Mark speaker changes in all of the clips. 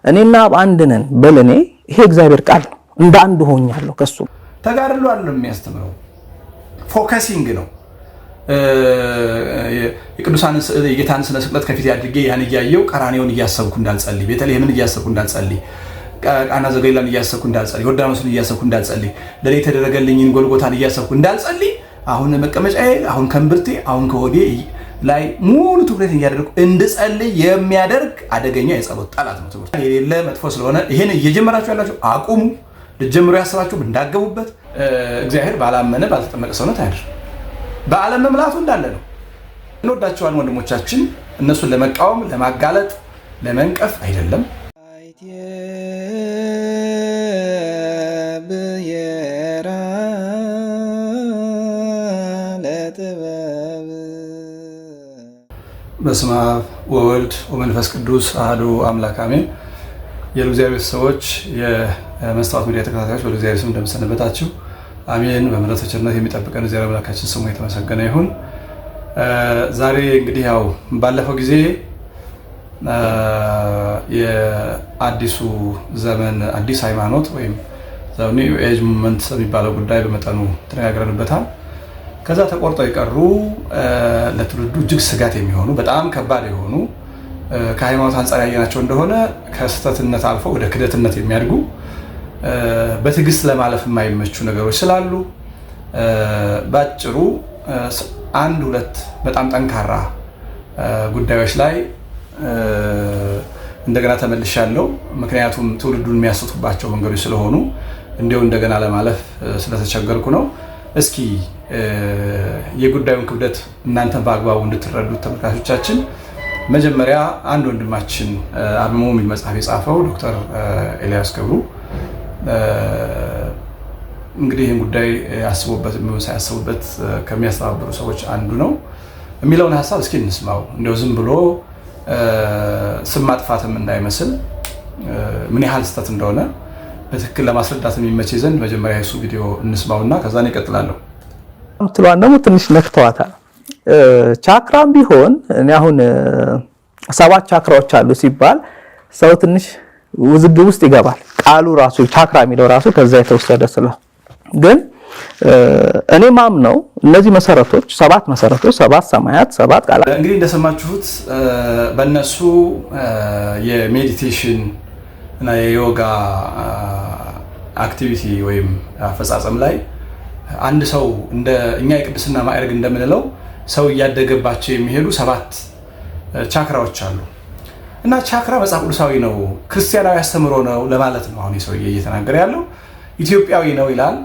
Speaker 1: እኔና አብ አንድ ነን በለኔ ይሄ እግዚአብሔር ቃል ነው። እንደ አንድ ሆኛለሁ ከሱ
Speaker 2: ተጋድሎ አይደለም የሚያስተምረው ፎከሲንግ ነው። የቅዱሳን የጌታን ስነ ስቅለት ከፊት ያድርጌ ያን እያየው ቀራኔውን እያሰብኩ እንዳልጸልይ፣ ቤተልሔምን እያሰብኩ እንዳልጸልይ፣ ቃና ዘገሊላን እያሰብኩ እንዳልጸልይ፣ ዮርዳኖስን እያሰብኩ እንዳልጸልይ፣ ለኔ የተደረገልኝን ጎልጎታን እያሰብኩ እንዳልጸልይ፣ አሁን መቀመጫዬ፣ አሁን ከንብርቴ፣ አሁን ከሆዴ ላይ ሙሉ ትኩረት እያደረኩ እንድጸልይ የሚያደርግ አደገኛ የጸሎት ጠላት ነው። ትምህርት የሌለ መጥፎ ስለሆነ ይሄን እየጀመራችሁ ያላችሁ አቁሙ። ልትጀምሩ ያሰባችሁ እንዳገቡበት። እግዚአብሔር ባላመነ ባልተጠመቀ ሰውነት አይደር። በዓለም መምላቱ እንዳለ ነው። እንወዳቸዋለን ወንድሞቻችን። እነሱን ለመቃወም ለማጋለጥ ለመንቀፍ አይደለም። በስመ አብ ወወልድ ወመንፈስ ቅዱስ አሐዱ አምላክ አሜን። የእግዚአብሔር ሰዎች የመስታወት ሚዲያ ተከታታዮች በእግዚአብሔር ስም እንደምሰነበታችሁ አሜን። በምሕረቱ ቸርነት የሚጠብቀን እግዚአብሔር አምላካችን ስሙ የተመሰገነ ይሁን። ዛሬ እንግዲህ ያው ባለፈው ጊዜ የአዲሱ ዘመን አዲስ ሃይማኖት ወይም ኒው ኤጅ ሙቭመንት የሚባለው ጉዳይ በመጠኑ ተነጋግረንበታል። ከዛ ተቆርጠው የቀሩ ለትውልዱ እጅግ ስጋት የሚሆኑ በጣም ከባድ የሆኑ ከሃይማኖት አንጻር ያየናቸው እንደሆነ ከስህተትነት አልፎ ወደ ክደትነት የሚያድጉ በትዕግስት ለማለፍ የማይመቹ ነገሮች ስላሉ ባጭሩ አንድ ሁለት በጣም ጠንካራ ጉዳዮች ላይ እንደገና ተመልሻለሁ። ምክንያቱም ትውልዱን የሚያስቱባቸው መንገዶች ስለሆኑ እንዲሁ እንደገና ለማለፍ ስለተቸገርኩ ነው። እስኪ የጉዳዩን ክብደት እናንተ በአግባቡ እንድትረዱት ተመልካቾቻችን፣ መጀመሪያ አንድ ወንድማችን አርምሞ የሚል መጽሐፍ የጻፈው ዶክተር ኤልያስ ገብሩ እንግዲህ ይህን ጉዳይ ያስቡበት የሚሆን ሳያስቡበት ከሚያስተባብሩ ሰዎች አንዱ ነው። የሚለውን ሀሳብ እስኪ እንስማው። እንደው ዝም ብሎ ስም ማጥፋትም እንዳይመስል ምን ያህል ስህተት እንደሆነ በትክክል ለማስረዳት የሚመች ዘንድ መጀመሪያ የሱ ቪዲዮ እንስማውና ከዛ ነው ይቀጥላለሁ።
Speaker 1: ምትሏን ደግሞ ትንሽ ነክተዋታል። ቻክራም ቢሆን እኔ አሁን 7 ቻክራዎች አሉ ሲባል ሰው ትንሽ ውዝግብ ውስጥ ይገባል። ቃሉ ራሱ ቻክራ የሚለው ራሱ ከዛ የተወሰደ ስለሆነ ግን እኔ ማምነው እነዚህ መሰረቶች 7 መሰረቶች 7 ሰማያት 7 ቃላት
Speaker 2: እንግዲህ እንደሰማችሁት በእነሱ የሜዲቴሽን እና የዮጋ አክቲቪቲ ወይም አፈጻጸም ላይ አንድ ሰው እንደ እኛ የቅድስና ማዕረግ እንደምንለው ሰው እያደገባቸው የሚሄዱ 7 ቻክራዎች አሉ እና ቻክራ መጽሐፍ ቅዱሳዊ ነው፣ ክርስቲያናዊ አስተምሮ ነው ለማለት ነው። አሁን ሰውዬ እየተናገረ ያለው ኢትዮጵያዊ ነው ይላል፣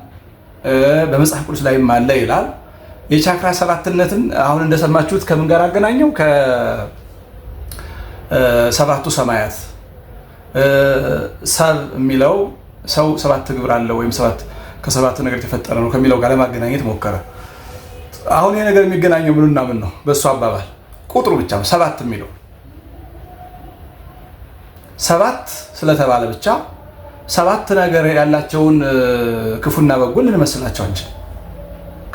Speaker 2: በመጽሐፍ ቅዱስ ላይም አለ ይላል። የቻክራ ሰባትነትን አሁን እንደሰማችሁት ከምን ጋር አገናኘው? ከ7ቱ ሰማያት ሰብ የሚለው ሰው 7 ግብር አለው ወይም ከ7 ነገር የተፈጠረ ነው ከሚለው ጋር ለማገናኘት ሞከረ። አሁን ይሄ ነገር የሚገናኘው ምንና ምን ነው? በሱ አባባል ቁጥሩ ብቻ ነው 7 የሚለው 7 ስለተባለ ብቻ 7 ነገር ያላቸውን ክፉና በጎ ልንመስላቸው አንችል።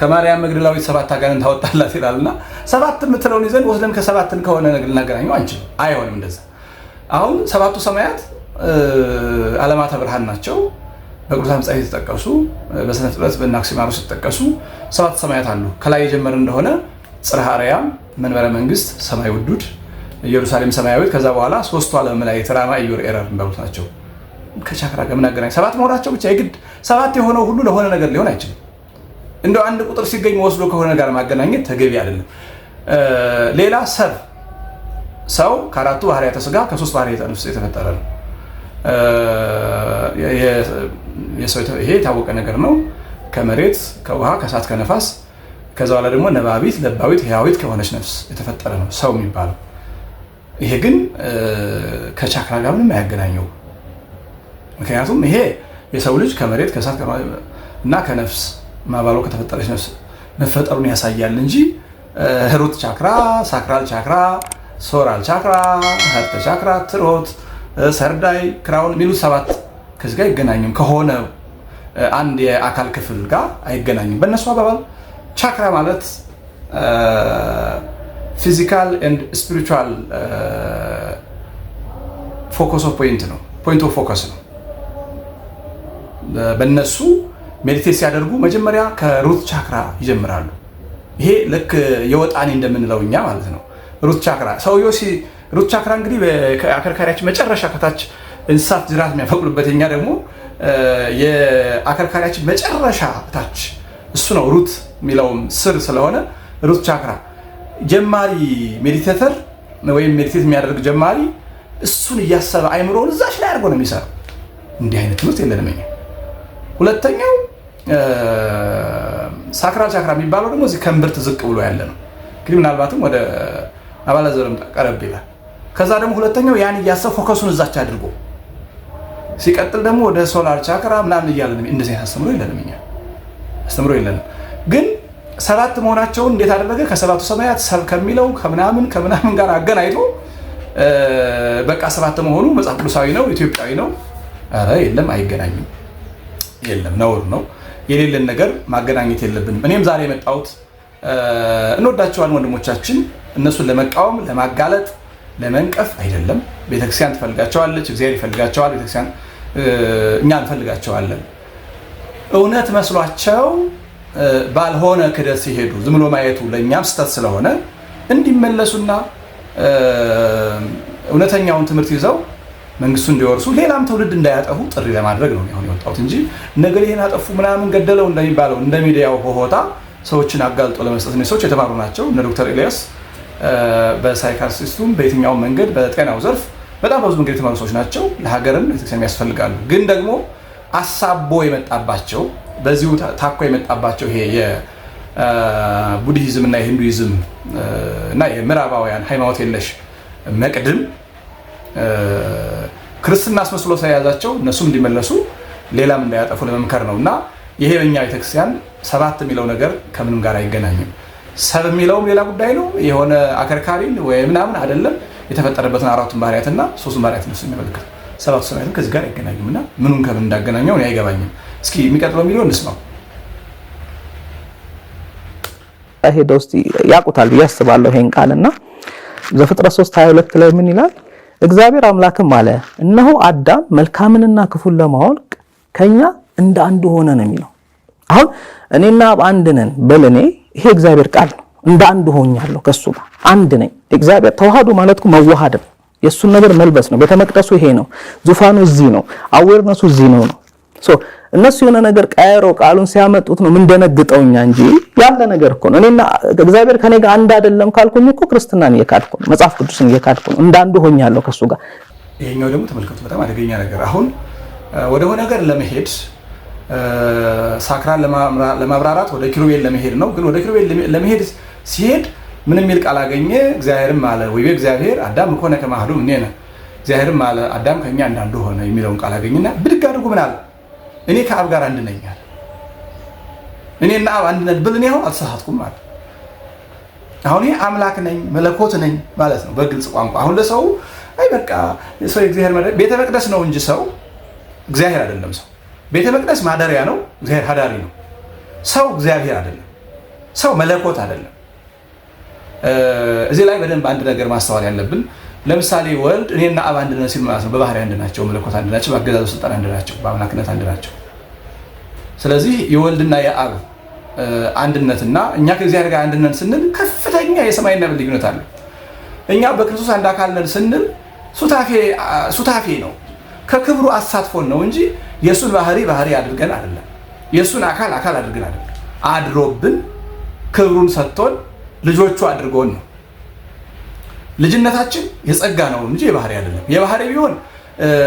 Speaker 2: ከማርያም መግደላዊት 7 አጋንንት ታወጣላት ይላልና 7 የምትለውን ይዘን ወስደን ከ7 ከሆነ ነገር ልናገናኘው አንችል። አይሆንም እንደዛ። አሁን 7ቱ ሰማያት ዓለማተ ብርሃን ናቸው። በቅዱሳን መጻሕፍት የተጠቀሱ በስነ ፍጥረት በአክሲማሮስ የተጠቀሱ 7 ሰማያት አሉ። ከላይ የጀመረ እንደሆነ ጽርሐ አርያም፣ መንበረ መንግስት፣ ሰማይ ውዱድ፣ ኢየሩሳሌም ሰማያዊት፣ ከዛ በኋላ 3ቱ ዓለም ላይ ተራማ ኢዮር ኤረር እንዳሉት ናቸው። ከቻክራ ጋር ምን አገናኝ? 7 መሆናቸው ብቻ የግድ 7 የሆነው ሁሉ ለሆነ ነገር ሊሆን አይችልም። እንደው አንድ ቁጥር ሲገኝ ወስዶ ከሆነ ጋር ማገናኘት ተገቢ አይደለም። ሌላ ሰው ከ4ቱ ባህርያተ ሥጋ ከ3 ባህርያተ ነፍስ የተፈጠረ ነው። ይሄ የታወቀ ነገር ነው። ከመሬት ከውሃ ከእሳት ከነፋስ ከዛ በኋላ ደግሞ ነባቢት ለባዊት ሕያዊት ከሆነች ነፍስ የተፈጠረ ነው ሰው የሚባለው። ይሄ ግን ከቻክራ ጋር ምንም አያገናኘው። ምክንያቱም ይሄ የሰው ልጅ ከመሬት ከእሳት እና ከነፍስ ማባሎ ከተፈጠረች ነፍስ መፈጠሩን ያሳያል እንጂ ሩት ቻክራ፣ ሳክራል ቻክራ፣ ሶራል ቻክራ፣ ሀርተ ቻክራ፣ ትሮት፣ ሰርዳይ፣ ክራውን የሚሉት 7 ከዚህ ጋር አይገናኝም። ከሆነ አንድ የአካል ክፍል ጋር አይገናኝም። በእነሱ አባባል ቻክራ ማለት ፊዚካል ኤንድ ስፒሪቹዋል ፎከስ ኦፍ ፖይንት ነው። ፖይንት ኦፍ ፎከስ ነው። በእነሱ ሜዲቴት ሲያደርጉ መጀመሪያ ከሩት ቻክራ ይጀምራሉ። ይሄ ልክ የወጣኔ እንደምንለው እኛ ማለት ነው። ሩት ቻክራ ሰውየው ሩት ቻክራ እንግዲህ ከአከርካሪያችን መጨረሻ ከታች እንስሳት ጅራት የሚያፈቅሉበት፣ እኛ ደግሞ የአከርካሪያችን መጨረሻ ታች እሱ ነው ሩት የሚለውም ስር ስለሆነ ሩት ቻክራ ጀማሪ ሜዲቴተር ወይም ሜዲቴት የሚያደርግ ጀማሪ እሱን እያሰበ አይምሮውን እዛች ላይ አድርጎ ነው የሚሰራው። እንዲህ አይነት ትምህርት የለንም እኛ። ሁለተኛው ሳክራል ቻክራ የሚባለው ደግሞ እዚህ ከእምብርት ዝቅ ብሎ ያለ ነው። እንግዲህ ምናልባትም ወደ አባላዘርም ቀረብ ይላል። ከዛ ደግሞ ሁለተኛው ያን እያሰበ ፎከሱን እዛች አድርጎ ሲቀጥል ደግሞ ወደ ሶላር ቻክራ ምናምን እያለን እንደዚህ አስተምሮ የለንም እኛ። አስተምሮ የለንም። ግን ሰባት መሆናቸውን እንዴት አደረገ? ከሰባቱ ሰማያት ሰብ ከሚለው ከምናምን ጋር አገናኝቶ በቃ ሰባት መሆኑ መጽሐፍ ቅዱሳዊ ነው፣ ኢትዮጵያዊ ነው። ኧረ የለም፣ አይገናኝም። የለም፣ ነውር ነው። የሌለን ነገር ማገናኘት የለብንም። እኔም ዛሬ የመጣሁት እንወዳቸዋለን ወንድሞቻችን፣ እነሱን ለመቃወም ለማጋለጥ ለመንቀፍ አይደለም። ቤተክርስቲያን ትፈልጋቸዋለች፣ እግዚአብሔር ይፈልጋቸዋል። ቤተክርስቲያን እኛ እንፈልጋቸዋለን። እውነት መስሏቸው ባልሆነ ክደት ሲሄዱ ዝም ብሎ ማየቱ ለእኛም ስህተት ስለሆነ እንዲመለሱና እውነተኛውን ትምህርት ይዘው መንግስቱ እንዲወርሱ ሌላም ትውልድ እንዳያጠፉ ጥሪ ለማድረግ ነው አሁን የወጣሁት እንጂ ነገር ይሄን አጠፉ ምናምን ገደለው እንደሚባለው እንደ ሚዲያው ሆታ ሰዎችን አጋልጦ ለመስጠት ነው። ሰዎች የተማሩ ናቸው። እነ ዶክተር ኤልያስ በሳይካትሪስቱም በየትኛውም መንገድ በጤናው ዘርፍ በጣም ብዙ መንገድ የተማሩ ሰዎች ናቸው። ለሀገርም ቤተክርስቲያን ያስፈልጋሉ። ግን ደግሞ አሳቦ የመጣባቸው በዚሁ ታኮ የመጣባቸው ይሄ የቡድሂዝም እና የሂንዱይዝም እና የምዕራባውያን ሃይማኖት የለሽ መቅድም ክርስትና አስመስሎ ሳይያዛቸው እነሱም እንዲመለሱ ሌላም እንዳያጠፉ ለመምከር ነው። እና ይሄ በእኛ ቤተክርስቲያን ሰባት የሚለው ነገር ከምንም ጋር አይገናኝም። ሰብ የሚለውም ሌላ ጉዳይ ነው። የሆነ አከርካሪን ወይ ምናምን አይደለም። የተፈጠረበትን አራቱን ባህሪያትና ሶስቱን ባህሪያት ነው የሚመለከት። ሰባቱ ሰማያትም ከዚህ ጋር አይገናኝም እና ምኑን ከምን እንዳገናኘው እኔ አይገባኝም። እስኪ የሚቀጥለው ሚሊዮን እንስማው።
Speaker 1: ሄደው እስቲ ያውቁታል ብዬ አስባለሁ ይሄን ቃልና ዘፍጥረት 3:22 ላይ ምን ይላል? እግዚአብሔር አምላክም አለ እነሆ አዳም መልካምንና ክፉን ለማወቅ ከኛ እንደ አንዱ ሆነ ነው የሚለው። አሁን እኔና አንድ ነን በለኔ ይሄ እግዚአብሔር ቃል ነው። እንደ አንድ ሆኛለሁ ከሱ ጋር አንድ ነኝ። እግዚአብሔር ተዋህዶ ማለት መዋሃድ ነው። የሱን ነገር መልበስ ነው። ቤተ መቅደሱ ይሄ ነው። ዙፋኑ እዚህ ነው። አዌርነሱ እዚህ ነው። እነሱ የሆነ ነገር ቀያሮ ቃሉን ሲያመጡት ነው ምን ደነግጠውኛ እንጂ ያለ ነገር እኮ ነው። እኔና እግዚአብሔር ከኔ ጋር አንድ አይደለም ካልኩኝ እኮ ክርስትናን እየካድኩ ነው። መጽሐፍ ቅዱስን እየካድኩ ነው። እንዳንዱ ሆኛለሁ ከሱ ጋር።
Speaker 2: ይሄኛው ደግሞ ተመልከቱ፣ በጣም አደገኛ ነገር። አሁን ወደሆነ ነገር ለመሄድ ሳክራን ለማብራራት ወደ ኪሩቤል ለመሄድ ነው። ግን ወደ ኪሩቤል ለመሄድ ሲሄድ ምን የሚል ቃል አገኘ? እግዚአብሔርም አለ ወይቤ እግዚአብሔር አዳም ኮነ ከማህዱ እኔነ እግዚአብሔርም አለ አዳም ከኛ እንዳንዱ ሆነ የሚለውን ቃል አገኘና ብድግ አድርጎ ምን አለ? እኔ ከአብ ጋር አንድ ነኝ አለ። እኔና አብ አንድ ነን ብል እኔ አሁን አልተሳሳትኩም ማለት። አሁን ይሄ አምላክ ነኝ መለኮት ነኝ ማለት ነው በግልጽ ቋንቋ። አሁን ለሰው አይ በቃ ሰው እግዚአብሔር ቤተ መቅደስ ነው እንጂ ሰው እግዚአብሔር አይደለም። ሰው ቤተ መቅደስ ማደሪያ ነው፣ እግዚአብሔር ሀዳሪ ነው። ሰው እግዚአብሔር አይደለም፣ ሰው መለኮት አይደለም። እዚህ ላይ በደንብ አንድ ነገር ማስተዋል ያለብን፣ ለምሳሌ ወልድ እኔና አብ አንድ ነን ሲል ማለት ነው በባህሪ አንድ ናቸው፣ መለኮት አንድ ናቸው፣ በአገዛዙ ስልጣን አንድ ናቸው፣ በአምላክነት አንድ ናቸው። ስለዚህ የወልድና የአብ አንድነትና እኛ ከእግዚአብሔር ጋር አንድ ነን ስንል ከፍተኛ የሰማይና ምድር ልዩነት አለ። እኛ በክርስቶስ አንድ አካል ነን ስንል ሱታፌ ነው፣ ከክብሩ አሳትፎን ነው እንጂ የእሱን ባህሪ አድርገን አይደለም፣ የእሱን አካል አድርገን አይደለም። አድሮብን ክብሩን ሰጥቶን ልጆቹ አድርጎን ነው። ልጅነታችን የጸጋ ነው እንጂ የባህሪ አይደለም። የባህሪ ቢሆን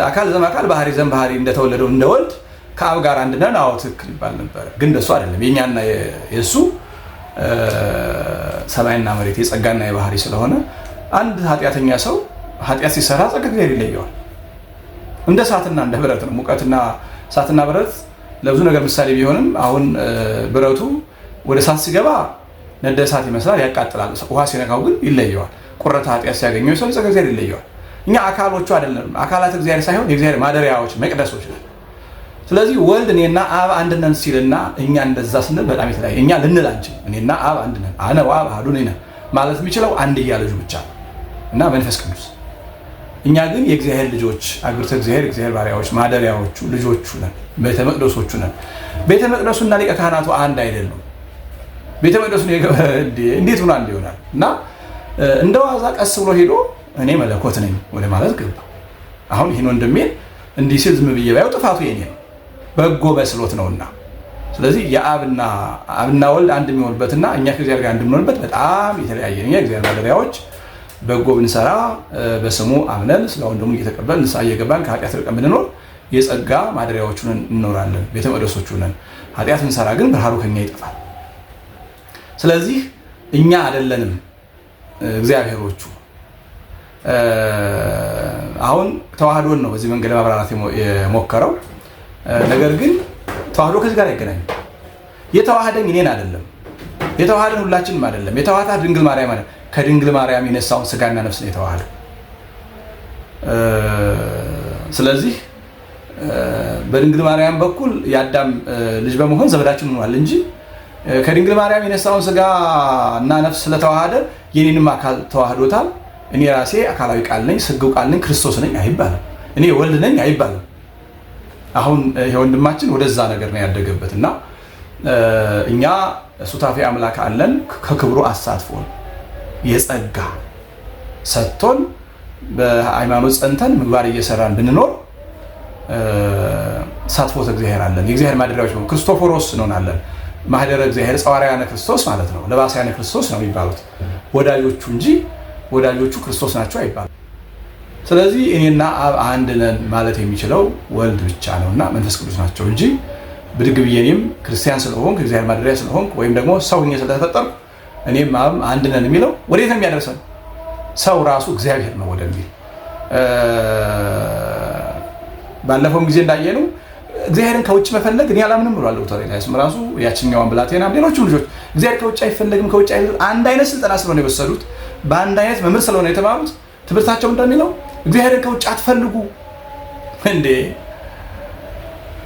Speaker 2: አካል ዘማካል ባህሪ ዘምባህሪ እንደተወለደው እንደወልድ ከአብ ጋር አንድ ነን፣ አዎ ትክክል ይባል ነበር። ግን እንደሱ አይደለም። የኛና የሱ ሰማይና መሬት የጸጋና የባህሪ ስለሆነ አንድ ኃጢአተኛ ሰው ኃጢአት ሲሰራ ጸጋ እግዚአብሔር ይለየዋል። እንደ እሳትና እንደ ብረት ነው። ሙቀትና እሳትና ብረት ለብዙ ነገር ምሳሌ ቢሆንም አሁን ብረቱ ወደ እሳት ሲገባ ነደ እሳት ይመስላል፣ ያቃጥላል። ውሃ ሲነካው ግን ይለየዋል። ቁረታ ኃጢአት ሲያገኘው ሰው ጸጋ እግዚአብሔር ይለየዋል። እኛ አካሎቹ አይደለም፣ አካላት እግዚአብሔር ሳይሆን የእግዚአብሔር ማደሪያዎች መቅደሶች ነን። ስለዚህ ወልድ እኔና አብ አንድ ነን ሲልና እኛ እንደዛ ስንል በጣም የተለያየ። እኛ ልንል አንችል። እኔና አብ አንድ ነን፣ አነ ወአብ አሐዱ ነን ማለት የሚችለው አንድያ ልጁ ብቻ እና መንፈስ ቅዱስ እኛ ግን የእግዚአብሔር ልጆች አግብተ እግዚአብሔር ባሪያዎች ማደሪያዎቹ ልጆቹ ነን፣ ቤተ መቅደሶቹ ነን። ቤተ መቅደሱና ሊቀ ካህናቱ አንድ አይደለም። ቤተ መቅደሱ እንዴት ሆና እንዲሆናል እና እንደ ዋዛ ቀስ ብሎ ሄዶ እኔ መለኮት ነኝ ወደ ማለት ገባ። አሁን ይህን ወንድሜን እንዲህ ሲል ዝም ብዬ ባየው ጥፋቱ የኔ ነው፣ በጎ መስሎት ነውና። ስለዚህ የአብና ወልድ አንድ የሚሆንበትና እኛ ከእግዚአብሔር ጋር እንድንሆንበት በጣም የተለያየ ነው። የእግዚአብሔር ማደሪያዎች በጎ ብንሰራ በስሙ አምነን ስለ ወንድሙ እየተቀበል ንስሐ እየገባን ከኃጢአት ርቀን ብንኖር የጸጋ ማደሪያዎቹን እንኖራለን፣ ቤተ መቅደሶቹ ነን። ኃጢአት ብንሰራ ግን ብርሃኑ ከኛ ይጠፋል። ስለዚህ እኛ አይደለንም እግዚአብሔሮቹ። አሁን ተዋህዶን ነው በዚህ መንገድ ለማብራራት የሞከረው። ነገር ግን ተዋህዶ ከዚህ ጋር አይገናኝም። የተዋህደኝ እኔን አይደለም፣ የተዋህደን ሁላችንም አይደለም። የተዋህዳ ድንግል ማርያም አይደለም። ከድንግል ማርያም የነሳውን ስጋና ነፍስ ነው የተዋህደ። ስለዚህ በድንግል ማርያም በኩል የአዳም ልጅ በመሆን ዘመዳችን ሆኗል እንጂ ከድንግል ማርያም የነሳውን ስጋና ነፍስ ስለተዋህደ የኔንም አካል ተዋህዶታል። እኔ ራሴ አካላዊ ቃል ነኝ፣ ስጋው ቃል ነኝ፣ ክርስቶስ ነኝ አይባልም። እኔ ወልድ ነኝ አይባልም። አሁን የወንድማችን ወደዛ ነገር ነው ያደገበት እና እኛ ሱታፌ አምላክ አለን ከክብሩ አሳትፎን የጸጋ ሰጥቶን በሃይማኖት ጸንተን ምግባር እየሰራን ብንኖር ሳትፎት እግዚአብሔር አለን። የእግዚአብሔር ማደሪያዎች ነው። ክርስቶፎሮስ እንሆናለን። ማህደረ እግዚአብሔር ጸዋርያነ ክርስቶስ ማለት ነው። ለባስያነ ክርስቶስ ነው የሚባሉት ወዳጆቹ እንጂ ወዳጆቹ ክርስቶስ ናቸው አይባልም። ስለዚህ እኔና አብ አንድ ነን ማለት የሚችለው ወልድ ብቻ ነውና መንፈስ ቅዱስ ናቸው እንጂ ብድግ ብዬ እኔም ክርስቲያን ስለሆንኩ እግዚአብሔር ማደሪያ ስለሆንኩ ወይም ደግሞ ሰው ሆኜ ስለተፈጠርኩ እኔም አብ አንድ ነን የሚለው ወዴት ነው የሚያደርሰን? ሰው ራሱ እግዚአብሔር ነው ወደሚል ባለፈውም ጊዜ እንዳየነው እግዚአብሔርን ከውጭ መፈለግ እኔ አላምንም ብሏል ዶክተር ኤልያስም ራሱ ያችኛዋን ብላቴና ሌሎችም ልጆች እግዚአብሔር ከውጭ አይፈለግም ከውጭ አንድ አይነት ስልጠና ስለሆነ የወሰዱት በአንድ አይነት መምህር ስለሆነ የተማሩት ትምህርታቸው እንደሚለው እግዚአብሔርን ከውጭ አትፈልጉ እንዴ!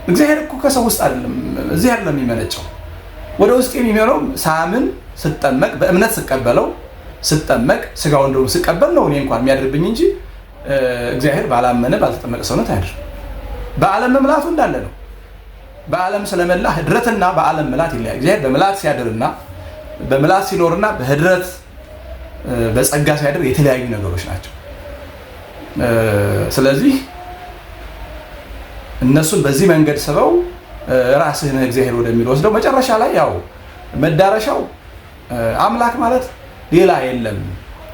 Speaker 2: እግዚአብሔር እኮ ከሰው ውስጥ አይደለም እዚህ አይደለም የሚመነጨው ወደ ውስጥ የሚመረው ሳምን ስጠመቅ በእምነት ስቀበለው ስጠመቅ ስጋውን እንደው ስቀበል ነው እኔ እንኳን የሚያድርብኝ እንጂ እግዚአብሔር ባላመነ ባልተጠመቀ ሰውነት አይደር። በዓለም መምላቱ እንዳለ ነው። በዓለም ስለመላ ህድረትና በዓለም መላት ይለያል። እግዚአብሔር በመላት ሲያድርና በመላት ሲኖርና በህድረት በጸጋ ሲያድር የተለያዩ ነገሮች ናቸው። ስለዚህ እነሱን በዚህ መንገድ ስበው ራስህን እግዚአብሔር ወደሚል ወስደው መጨረሻ ላይ ያው መዳረሻው አምላክ ማለት ሌላ የለም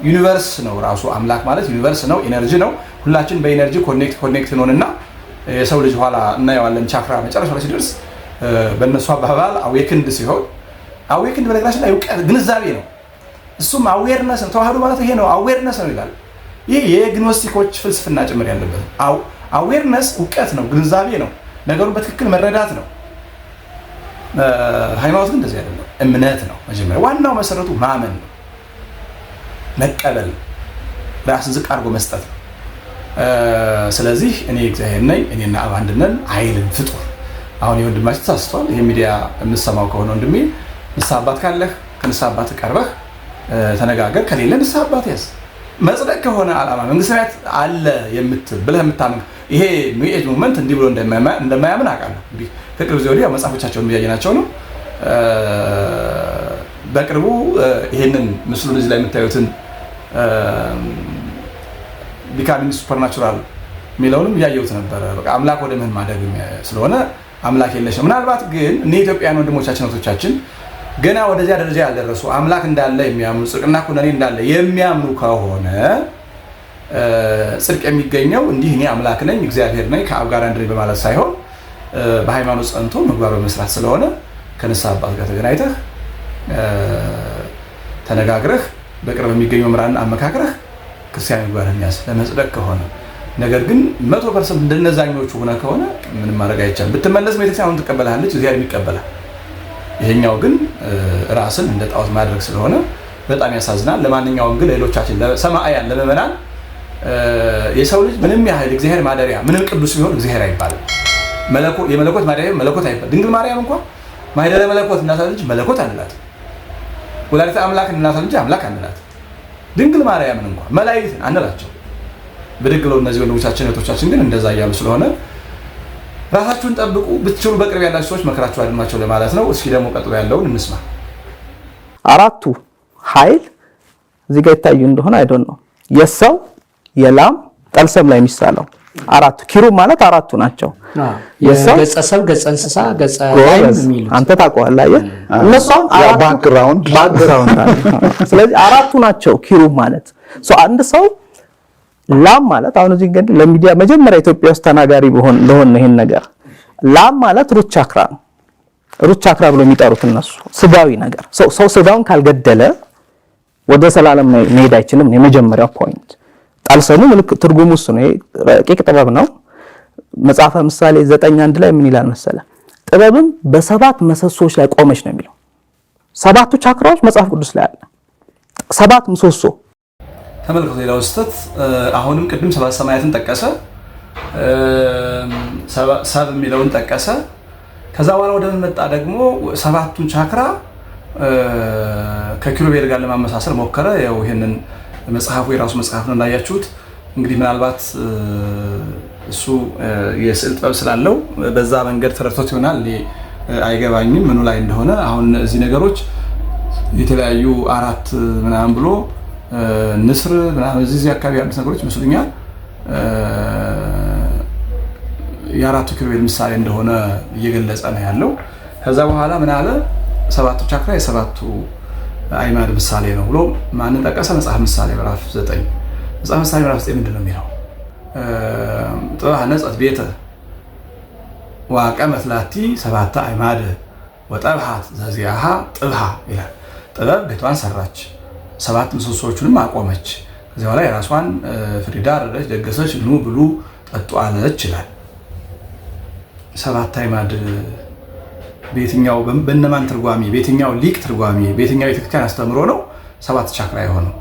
Speaker 2: ዩኒቨርስ ነው። ራሱ አምላክ ማለት ዩኒቨርስ ነው፣ ኢነርጂ ነው። ሁላችን በኢነርጂ ኮኔክት ነውና የሰው ልጅ ኋላ እናየዋለን። ቻክራ መጨረሻ ላይ ሲደርስ በእነሱ አባባል አዌክንድ ሲሆን አዌክንድ በነገራችን ላይ እውቀት ግንዛቤ ነው። እሱም አዌርነስ ነው። ተዋህዶ ማለት ይሄ ነው፣ አዌርነስ ነው ይላል። ይህ የግኖስቲኮች ፍልስፍና ጭምር ያለበት አዌርነስ እውቀት ነው፣ ግንዛቤ ነው፣ ነገሩን በትክክል መረዳት ነው። ሃይማኖት ግን እንደዚህ አይደለም፣ እምነት ነው። መጀመሪያ ዋናው መሰረቱ ማመን ነው፣ መቀበል፣ ራስን ዝቅ አድርጎ መስጠት ነው። ስለዚህ እኔ እግዚአብሔር ነኝ፣ እኔና አብ አንድ ነን አይልም ፍጡር። አሁን የወንድማችን ተሳስቷል። ይሄ ሚዲያ የምትሰማው ከሆነ ወንድሜ ንስሐ አባት ካለህ ከንስሐ አባት ቀርበህ ተነጋገር፣ ከሌለ ንስሐ አባት ያዝ። መጽደቅ ከሆነ ዓላማ መንግስተ ሰማያት አለ የምትል ብለህ የምታምን ይሄ ኒው ኤጅ ሙቭመንት እንዲህ ብሎ እንደማያምን አውቃለሁ። እንግዲህ ከቅርብ ጊዜ ወዲህ መጽሐፎቻቸውን እያየናቸው ነው። በቅርቡ ይሄንን ምስሉን እዚህ ላይ የምታዩትን ቢካሚንግ ሱፐርናቹራል የሚለውንም እያየሁት ነበረ። በቃ አምላክ ወደ ምን ማደግ ስለሆነ አምላክ የለሽ ነው። ምናልባት ግን እነ ኢትዮጵያውያን ወንድሞቻችን እህቶቻችን ገና ወደዚያ ደረጃ ያልደረሱ አምላክ እንዳለ የሚያምኑ ጽድቅና ኩነኔ እንዳለ የሚያምኑ ከሆነ ጽድቅ የሚገኘው እንዲህ እኔ አምላክ ነኝ እግዚአብሔር ነኝ ከአብ ጋር አንድ ነኝ በማለት ሳይሆን በሃይማኖት ጸንቶ ምግባር በመስራት ስለሆነ ከንስሐ አባት ጋር ተገናኝተህ ተነጋግረህ በቅርብ የሚገኙ መምህራንን አመካክረህ ክርስቲያን ምግባርን ያዝ ለመጽደቅ ከሆነ። ነገር ግን 100% እንደነዛኞቹ ሆነ ከሆነ ምንም ማድረግ አይቻልም። ብትመለስ ቤተክርስቲያኑን ትቀበላለች፣ እግዚአብሔር ይቀበላል። ይሄኛው ግን ራስን እንደ ጣዖት ማድረግ ስለሆነ በጣም ያሳዝናል። ለማንኛውም ግን ሌሎቻችን ለሰማዕያን ለምእመናን የሰው ልጅ ምንም ያህል እግዚአብሔር ማደሪያ ምንም ቅዱስ ቢሆን እግዚአብሔር አይባልም። የመለኮት ማደሪያ መለኮት አይባልም። ድንግል ማርያም እንኳን ማህደረ መለኮት እናት ልጅ መለኮት አንላት፣ ወላዲተ አምላክ እናት ልጅ አምላክ አንላት። ድንግል ማርያምን እንኳን መላእክትን አንላቸው። ብድግ ብለው እነዚህ ወንድሞቻችን እህቶቻችን ግን እንደዛ እያሉ ስለሆነ ራሳችሁን ጠብቁ። ብትችሉ በቅርብ ያላችሁ ሰዎች መከራችሁ አድማቸው ለማለት ነው። እስኪ ደግሞ ቀጥሎ ያለውን እንስማ።
Speaker 1: አራቱ ኃይል እዚህ ጋር ይታዩ እንደሆነ አይዶን ነው የሰው የላም ጠልሰም ላይ የሚሳለው አራቱ ኪሩብ ማለት አራቱ ናቸው።
Speaker 3: የሰው ገጸ ሰብ ገጸ እንስሳ ገጸ ላም የሚሉት
Speaker 1: አንተ ታውቀዋለህ አይደል? እነሱ ባክግራውንድ ስለዚህ አራቱ ናቸው ኪሩብ ማለት አንድ ሰው ላም ማለት አሁን እዚህ እንግዲህ ለሚዲያ መጀመሪያ ኢትዮጵያ ውስጥ ተናጋሪ ለሆነ ይሄን ነገር ላም ማለት ሩት ቻክራ ነው። ሩት ቻክራ ብሎ የሚጠሩት እነሱ ስጋዊ ነገር ሰው ስጋውን ካልገደለ ወደ ሰላም መሄድ አይችልም። የመጀመሪያው ፖይንት ጣልሰሙ ምልክት ትርጉሙ እሱ ነው። ረቂቅ ጥበብ ነው። መጽሐፈ ምሳሌ 9:1 ላይ ምን ይላል መሰለ? ጥበብም በሰባት መሰሶች ላይ ቆመች ነው የሚለው። ሰባቱ ቻክራዎች መጽሐፍ ቅዱስ ላይ አለ። ሰባት ምሰሶ
Speaker 2: ተመልከቱ። ሌላው ስህተት አሁንም ቅድም ሰባት ሰማያትን ጠቀሰ፣ ሰብ የሚለውን ጠቀሰ። ከዛ በኋላ ወደ ምን መጣ ደግሞ ሰባቱን ቻክራ ከኪሩቤል ጋር ለማመሳሰል ሞከረ። ያው ይሄንን መጽሐፉ የራሱ መጽሐፍ ነው እንዳያችሁት። እንግዲህ ምናልባት እሱ የስዕል ጥበብ ስላለው በዛ መንገድ ተረድቶት ይሆናል። አይገባኝም ምኑ ላይ እንደሆነ። አሁን እዚህ ነገሮች የተለያዩ አራት ምናምን ብሎ ንስር ምናምን እዚህ አካባቢ ያሉት ነገሮች ይመስሉኛል የአራቱ ኪሩቤል ምሳሌ እንደሆነ እየገለጸ ነው ያለው። ከዛ በኋላ ምን አለ? ሰባቱ ቻክራ የሰባቱ አዕማድ ምሳሌ ነው ብሎ ማንን ጠቀሰ? መጽሐፍ ምሳሌ ምዕራፍ 9። መጽሐፍ ምሳሌ ምዕራፍ 9 ምንድን ነው የሚለው? ጥበብ ሐነጸት ቤተ ወአቀመት ላቲ ሰባተ አዕማድ ወጠብሐት ዘዚአሃ ጥብሃ ይላል። ጥበብ ቤቷን ሰራች፣ ሰባት ምሰሶዎቹንም አቆመች፣ ከዚያ በኋላ የራሷን ፍሪዳ አረደች፣ ደገሰች፣ ኑ ብሉ ጠጡ አለች ይላል። ሰባት አዕማድ በየትኛው በእነማን ትርጓሜ፣ በየትኛው ሊቅ ትርጓሜ፣ በየትኛው የቤተክርስቲያን አስተምሮ ነው ሰባት ቻክራ የሆነው?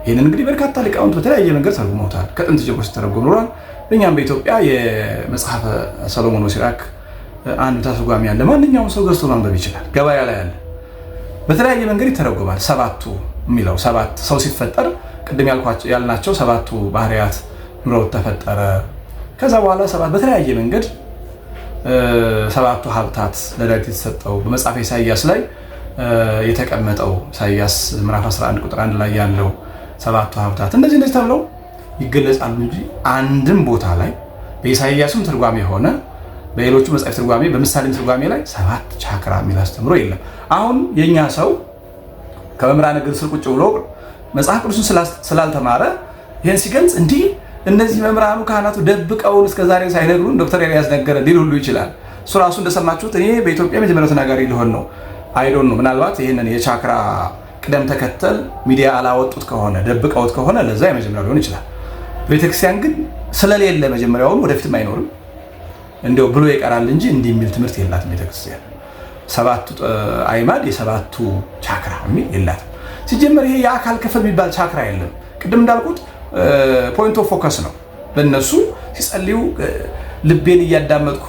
Speaker 2: ይህንን እንግዲህ በርካታ ሊቃውንት በተለያየ መንገድ ተርጉመውታል። ከጥንት ጀምሮ ሲተረጎም ኖሯል። በእኛም በኢትዮጵያ የመጽሐፈ ሰሎሞን ወሲራክ አንድ ተርጓሚ ያለ ማንኛውም ሰው ገዝቶ ማንበብ ይችላል። ገበያ ላይ ያለ በተለያየ መንገድ ይተረጎማል። ሰባቱ የሚለው ሰባት ሰው ሲፈጠር ቅድም ያልናቸው ሰባቱ ባህሪያት ኑሮት ተፈጠረ። ከዛ በኋላ ሰባት በተለያየ መንገድ ሰባቱ ሀብታት ለዳዊት የተሰጠው በመጽሐፈ ኢሳይያስ ላይ የተቀመጠው ኢሳይያስ ምዕራፍ 11 ቁጥር 1 ላይ ያለው ሰባቱ ሀብታት እንደዚህ ተብለው ይገለጻሉ እንጂ አንድም ቦታ ላይ በኢሳይያስም ትርጓሜ ሆነ በሌሎቹ መጽሐፍ ትርጓሜ በምሳሌም ትርጓሜ ላይ ሰባት ቻክራ የሚል አስተምሮ የለም። አሁን የኛ ሰው ከመምህራን እግር ስር ቁጭ ብሎ መጽሐፍ ቅዱስን ስላልተማረ ይሄን ሲገልጽ እንዲህ እነዚህ መምህራኑ ካህናቱ ደብቀውን እስከዛሬ ሳይነግሩን ዶክተር ኤልያስ ነገረ ሊል ሁሉ ይችላል። እሱ ራሱ እንደሰማችሁት እኔ በኢትዮጵያ መጀመሪያው ተናጋሪ ሊሆን ነው አይዶን ነው። ምናልባት ይሄንን የቻክራ ቅደም ተከተል ሚዲያ አላወጡት ከሆነ ደብቀውት ከሆነ ለዛ የመጀመሪያው ሊሆን ይችላል። ቤተክርስቲያን ግን ስለሌለ መጀመሪያውን ወደፊትም አይኖርም እንደው ብሎ ይቀራል እንጂ እንዲህ የሚል ትምህርት የላትም ቤተክርስቲያን። ሰባቱ አዕማድ የሰባቱ ቻክራ የሚል የላትም። ሲጀመር ይሄ የአካል ክፍል የሚባል ቻክራ የለም። ቅድም እንዳልኩት ፖይንት ኦፍ ፎከስ ነው። በእነሱ ሲጸልዩ ልቤን እያዳመጥኩ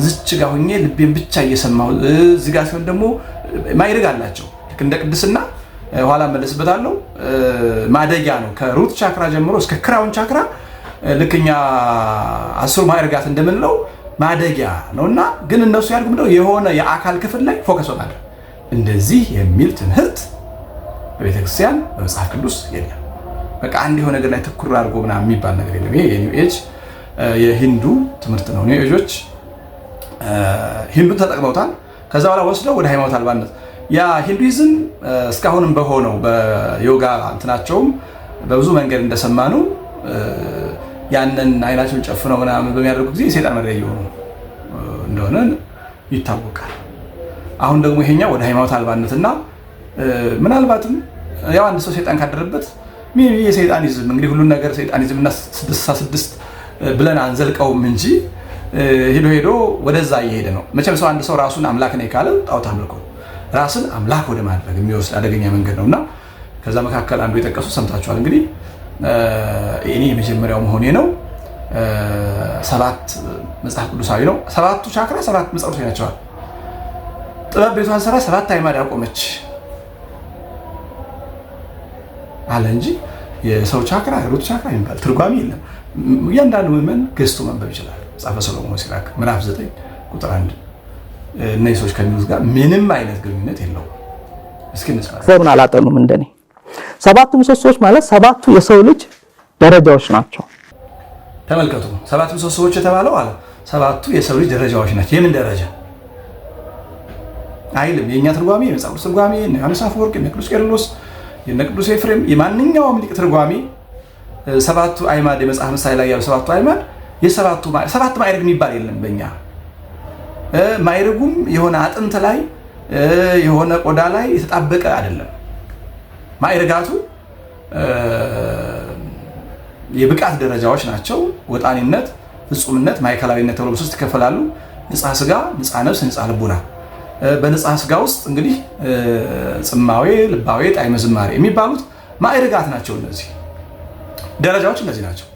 Speaker 2: ዝች ጋር ሆኜ ልቤን ብቻ እየሰማሁ እዚህ ጋር ሲሆን ደግሞ ማይረግ አላቸው። ልክ እንደ ቅድስና ኋላ መለስበታለሁ። ማደጊያ ነው። ከሩት ቻክራ ጀምሮ እስከ ክራውን ቻክራ ልክኛ 10 ማይረጋት እንደምንለው ማደጊያ ነውና ግን እነሱ ያድጉ ምንድነው የሆነ የአካል ክፍል ላይ ፎከስ ሆናል። እንደዚህ የሚል ትምህርት በቤተክርስቲያን በመጽሐፍ ቅዱስ የለም። በቃ አንድ የሆነ ነገር ላይ ትኩር አድርጎ ምናምን የሚባል ነገር የለም። ይሄ የኒው ኤጅ የሂንዱ ትምህርት ነው። ኒው ኤጆች ሂንዱን ተጠቅመውታል። ከዛ በኋላ ወስደው ወደ ሃይማኖት አልባነት ያ ሂንዱይዝም እስካሁንም በሆነው በዮጋ እንትናቸውም በብዙ መንገድ እንደሰማኑ ያንን አይናቸውን ጨፍነው ምናምን በሚያደርጉ ጊዜ የሰይጣን መድረክ እየሆኑ እንደሆነ ይታወቃል። አሁን ደግሞ ይሄኛው ወደ ሃይማኖት አልባነትና ምናልባትም ያው አንድ ሰው ሰይጣን ካደረበት ምን የሰይጣኒዝም እንግዲህ ሁሉን ነገር ሰይጣኒዝምና 66 ብለን አንዘልቀውም እንጂ ሄዶ ወደዛ እየሄደ ነው። መቼም ሰው አንድ ሰው ራሱን አምላክ ነኝ ካለ ጣዖት አምልኮ ራስን አምላክ ወደ ማድረግ የሚወስድ አደገኛ መንገድ ነውና ከዛ መካከል አንዱ የጠቀሱት ሰምታችኋል። እንግዲህ እኔ የመጀመሪያው መሆኔ ነው። ሰባት መጽሐፍ ቅዱሳዊ ነው። ሰባቱ ቻክራ ሰባት መጽሐፎች ናቸው። ጥበብ ቤቷን ሰራ፣ ሰባት አዕማድ አቆመች አለ እንጂ የሰው ቻክራ ሩት ቻክራ የሚባል ትርጓሜ የለም። እያንዳንዱ ምዕመን ገዝቶ መንበብ ይችላል። መጽሐፈ ሰሎሞን ሲራክ ምዕራፍ 9 ቁጥር 1 እነዚህ ሰዎች ከሚሉት ጋር ምንም አይነት ግንኙነት የለውም። እስኪ እንስማ።
Speaker 1: ሰብን አላጠኑም እንደኔ። ሰባቱ ምሰሶዎች ማለት ሰባቱ የሰው ልጅ ደረጃዎች ናቸው።
Speaker 2: ተመልከቱ፣ ሰባቱ ምሰሶዎች የተባለው አለ ሰባቱ የሰው ልጅ ደረጃዎች ናቸው። የምን ደረጃ አይልም። የኛ ትርጓሜ የመጽሐፍ ቅዱስ ትርጓሜ የነ ዮሐንስ አፈወርቅ የነ ቅዱስ ቄርሎስ የነ ቅዱስ ኤፍሬም የማንኛውም ሊቅ ትርጓሜ ሰባቱ አይማድ የመጽሐፍ ምሳሌ ላይ ያሉ ሰባቱ አይማድ ሰባት ማዕረግ የሚባል የለም በእኛ። ማዕረጉም የሆነ አጥንት ላይ የሆነ ቆዳ ላይ የተጣበቀ አይደለም። ማዕረጋቱ የብቃት ደረጃዎች ናቸው። ወጣኒነት፣ ፍጹምነት፣ ማዕከላዊነት ተብሎ በሶስት ይከፈላሉ። ንጽሐ ሥጋ፣ ንጽሐ ነፍስ፣ ንጽሐ ልቡና። በንጽሐ ሥጋ ውስጥ እንግዲህ ጽማዌ፣ ልባዌ፣ ጣዕመ ዝማሬ የሚባሉት ማዕረጋት ናቸው። እነዚህ ደረጃዎች እነዚህ ናቸው።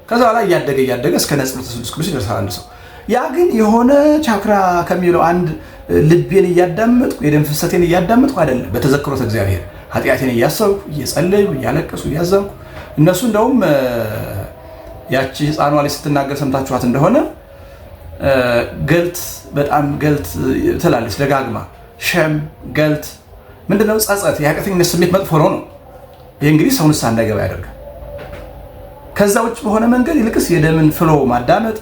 Speaker 2: ከዛ በኋላ እያደገ እስከ ነጽሮተ ስሉስ ቅዱስ ይደርሳል አንድ ሰው። ያ ግን የሆነ ቻክራ ከሚለው አንድ ልቤን እያዳመጥኩ የደም ፍሰቴን እያዳመጥኩ አይደለም። በተዘክሮተ እግዚአብሔር ኃጢአቴን እያሰብኩ እየጸለይኩ እያለቀሱ እያዘንኩ እነሱ እንደውም ያቺ ሕፃኗ ላይ ስትናገር ሰምታችኋት እንደሆነ ገልት በጣም ገልት ትላለች ደጋግማ። ሸም ገልት ምንድነው? ጸጸት፣ የኃጢአተኝነት ስሜት መጥፎ ነው። ይህ እንግዲህ ሰው ንስሐ እንዳይገባ ያደርጋል። ከዛ ውጭ በሆነ መንገድ ይልቅስ የደምን ፍሎ ማዳመጥ፣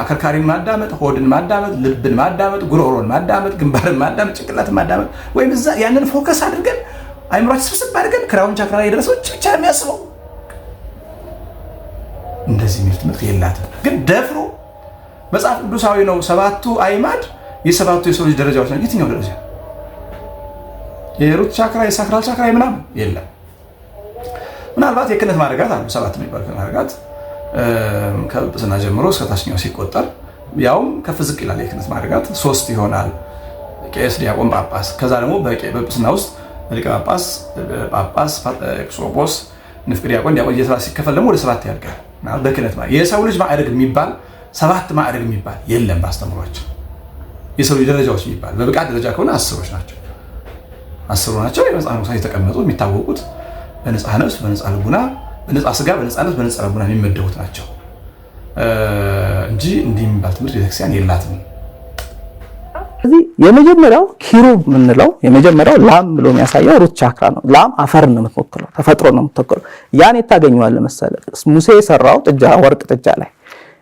Speaker 2: አከርካሪን ማዳመጥ፣ ሆድን ማዳመጥ፣ ልብን ማዳመጥ፣ ጉሮሮን ማዳመጥ፣ ግንባርን ማዳመጥ፣ ጭንቅላትን ማዳመጥ ወይም እዛ ያንን ፎከስ አድርገን አይምሯችን ስብስብ አድርገን ክራውን ቻክራ ላይ የደረሰው ብቻ የሚያስበው እንደዚህ የሚል ትምህርት የላትም። ግን ደፍሮ መጽሐፍ ቅዱሳዊ ነው። ሰባቱ አይማድ የሰባቱ የሰው ልጅ ደረጃዎች ናቸው። የትኛው ደረጃ? የሩት ቻክራ የሳክራል ቻክራ ምናምን የለም። ምናልባት የክህነት ማዕረጋት አሉ። ሰባት የሚባሉ ማዕረጋት ከጵጵስና ጀምሮ እስከ ታችኛው ሲቆጠር ያውም ከፍ ዝቅ ይላል። የክህነት ማዕረጋት 3 ይሆናል። ቄስ፣ ዲያቆን፣ ጳጳስ። ከዛ ደግሞ በጵጵስና ውስጥ ሊቀ ጳጳስ፣ ጳጳስ፣ ኤጲስቆጶስ፣ ንፍቅ ዲያቆን፣ ዲያቆን እየተባለ ሲከፈል ደግሞ ወደ 7 ያድጋል። በክህነት የሰው ልጅ ማዕረግ የሚባል 7 ማዕረግ የሚባል የለም በአስተምሯችን። የሰው ልጅ ደረጃዎች የሚባል በብቃት ደረጃ ከሆነ 10 ናቸው። 10 ናቸው። የመጽሐፍ ቅዱስ የተቀመጡ የሚታወቁት በንጽሐ ነፍስ፣ በንጽሐ ልቡና፣ በንጽሐ ሥጋ፣ በንጽሐ ነፍስ፣ በንጽሐ ልቡና የሚመደቡት ናቸው እንጂ እንዲህ የሚባል ትምህርት ቤተክርስቲያን የላትም።
Speaker 1: ስለዚህ የመጀመሪያው ኪሩብ የምንለው የመጀመሪያው ላም ብሎ የሚያሳየው ሩት ቻክራ ነው። ላም አፈር ነው የምትወክለው፣ ተፈጥሮ ነው የምትወክለው። ያን የታገኘዋለህ መሰለህ ሙሴ የሰራው ጥጃ፣ ወርቅ ጥጃ ላይ።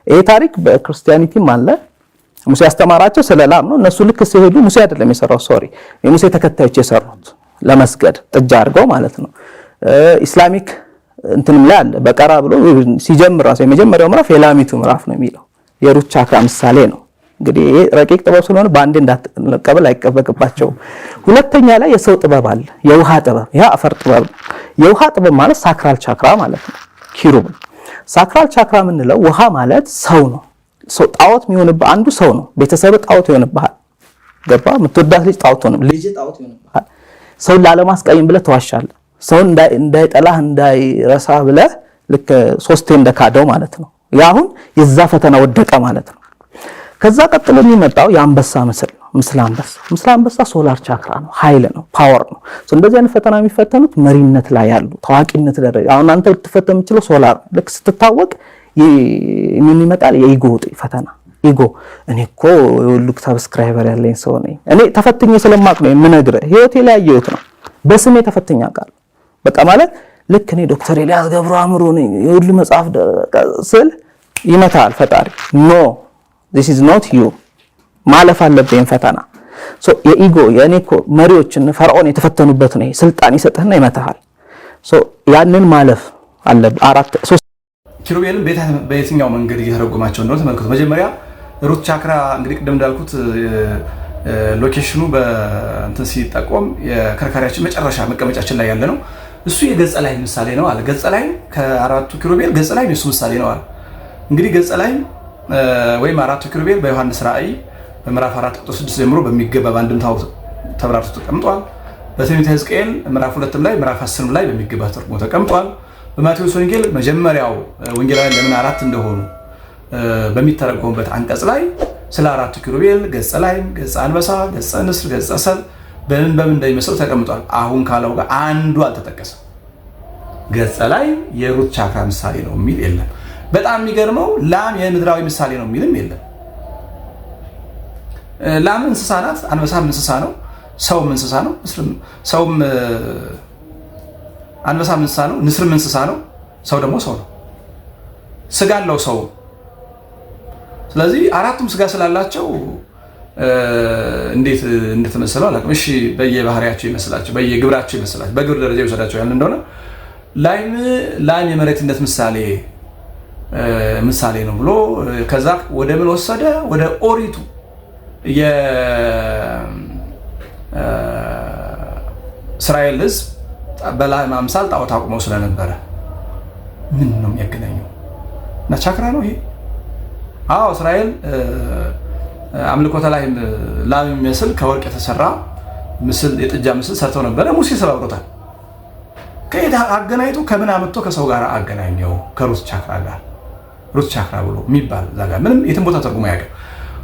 Speaker 1: ይሄ ታሪክ በክርስቲያኒቲም አለ። ሙሴ ያስተማራቸው ስለ ላም ነው። እነሱ ልክ ሲሄዱ ሙሴ አይደለም የሰራው፣ ሶሪ የሙሴ ተከታዮች የሰሩት ለመስገድ ጥጃ አድርገው ማለት ነው። ኢስላሚክ እንትንም ላይ አለ። በቀራ ብሎ ሲጀምር ራሱ የመጀመሪያው ምዕራፍ የላሚቱ ምዕራፍ ነው የሚለው የሩት ቻክራ ምሳሌ ነው። እንግዲህ ይሄ ረቂቅ ጥበብ ስለሆነ በአንዴ እንዳትቀበል አይቀበቅባቸውም። ሁለተኛ ላይ የሰው ጥበብ አለ፣ የውሃ ጥበብ። ያ አፈር ጥበብ ነው። የውሃ ጥበብ ማለት ሳክራል ቻክራ ማለት ነው። ኪሩብ ሳክራል ቻክራ የምንለው ውሃ ማለት ሰው ነው። ሰው ጣዖት የሚሆንብህ አንዱ ሰው ነው። ቤተሰብ ጣዖት ይሆንብሃል። ገባ? የምትወዳት ልጅ ጣዖት ሆነ፣ ልጅ ጣዖት ይሆንብሃል። ሰውን ላለማስቀየም ብለህ ተዋሻለህ። ሰውን እንዳይጠላህ እንዳይረሳ ብለህ ልክ 3 እንደካደው ማለት ነው። ያ አሁን የዛ ፈተና ወደቀ ማለት ነው። ከዛ ቀጥሎ የሚመጣው የአንበሳ ምስል ነው። ምስለ አንበሳ ሶላር ቻክራ ነው፣ ኃይል ነው፣ ፓወር ነው። እንደዚህ አይነት ፈተና የሚፈተኑት መሪነት ላይ ያሉ ታዋቂነት ደረጃ። አሁን አንተ ልትፈተን የምችለው ሶላር ልክ ስትታወቅ ምን ይመጣል? የኢጎ ፈተና። ኢጎ እኔ እኮ የሁሉ ሰብስክራይበር ያለኝ ሰው ነኝ። እኔ ተፈትኜ ስለማቅ ነው የምነግርህ። ህይወቴ ላይ ያየሁት ነው። በስሜ ተፈትኛ ቃል በቃ ማለት ልክ እኔ ዶክተር ኤልያስ ገብሩ አእምሮ ነኝ የሁሉ መጽሐፍ ስል ይመታል ፈጣሪ። ኖ this is not you ማለፍ አለብኝ ፈተና። የኢጎ የእኔ እኮ መሪዎችን ፈርዖን የተፈተኑበት ነው። ስልጣን ይሰጥህና ይመታሃል። ያንን ማለፍ አለብህ። 3
Speaker 2: ኪሩቤልን በየትኛው መንገድ እየተረጎማቸው እንደሆነ ተመልከቱ። መጀመሪያ ሩት ቻክራ እንግዲህ ቅድም እንዳልኩት ሎኬሽኑ በእንትን ሲጠቆም የከርካሪያችን መጨረሻ መቀመጫችን ላይ ያለ ነው። እሱ የገጸ ላይ ምሳሌ ነው አለ። ገጸ ላይ ከ4ቱ ኪሩቤል ገጸ ላይ የሱ ምሳሌ ነው አለ። እንግዲህ ገጸ ላይ ወይም 4ቱ ኪሩቤል በዮሐንስ ራእይ በምዕራፍ 4 ቁጥር 6 ጀምሮ በሚገባ በአንድምታው ተብራርቶ ተቀምጧል። በትንቢተ ሕዝቅኤል ምዕራፍ 2 ላይ ምዕራፍ 10 ላይ በሚገባ ተርጉሞ ተቀምጧል። በማቴዎስ ወንጌል መጀመሪያው ወንጌላውያን ለምን 4 እንደሆኑ በሚተረጎምበት አንቀጽ ላይ ስለ 4ቱ ኪሩቤል ገጸ ላይ፣ ገጸ አንበሳ፣ ገጸ ንስር፣ ገጸ ሰብ በምን እንደሚመስለው ተቀምጧል። አሁን ካለው ጋር አንዱ አልተጠቀሰም። ገጸ ላይ የሩት ቻክራ ምሳሌ ነው የሚል የለም። በጣም የሚገርመው ላም የምድራዊ ምሳሌ ነው የሚልም የለም። ላም እንስሳ ናት፣ አንበሳም እንስሳ ነው፣ ሰውም እንስሳ ነው፣ ሰውም አንበሳም እንስሳ ነው፣ ንስርም እንስሳ ነው፣ ሰው ደግሞ ሰው ነው። ስጋ አለው ሰው። ስለዚህ አራቱም ስጋ ስላላቸው እንዴት እንደተመሰለው አላውቅም። እሺ በየባህሪያቸው ይመስላቸው፣ በየግብራቸው ይመስላቸው፣ በግብር ደረጃ ይወሰዳቸው ያን እንደሆነ ላም የመሬትነት ምሳሌ ነው ብሎ ከዛ ወደ ምን ወሰደ? ወደ ኦሪቱ የእስራኤል ሕዝብ በላም አምሳል ጣዖት አቁመው ስለነበረ ምን ነው የሚያገናኘው? እና ቻክራ ነው ይሄ? አዎ እስራኤል አምልኮተ ላም የሚመስል ከወርቅ የተሰራ ምስል፣ የጥጃ ምስል ሰርተው ነበረ። ሙሴ ሰባብሮታል። ከየት አገናኝቶ ከምን አመጥቶ ከሰው ጋር አገናኘው? ከሩት ቻክራ ጋር። ሩት ቻክራ ብሎ የሚባል እዛ ጋር ምንም የትም ቦታ ተርጉሞ ያውቃል።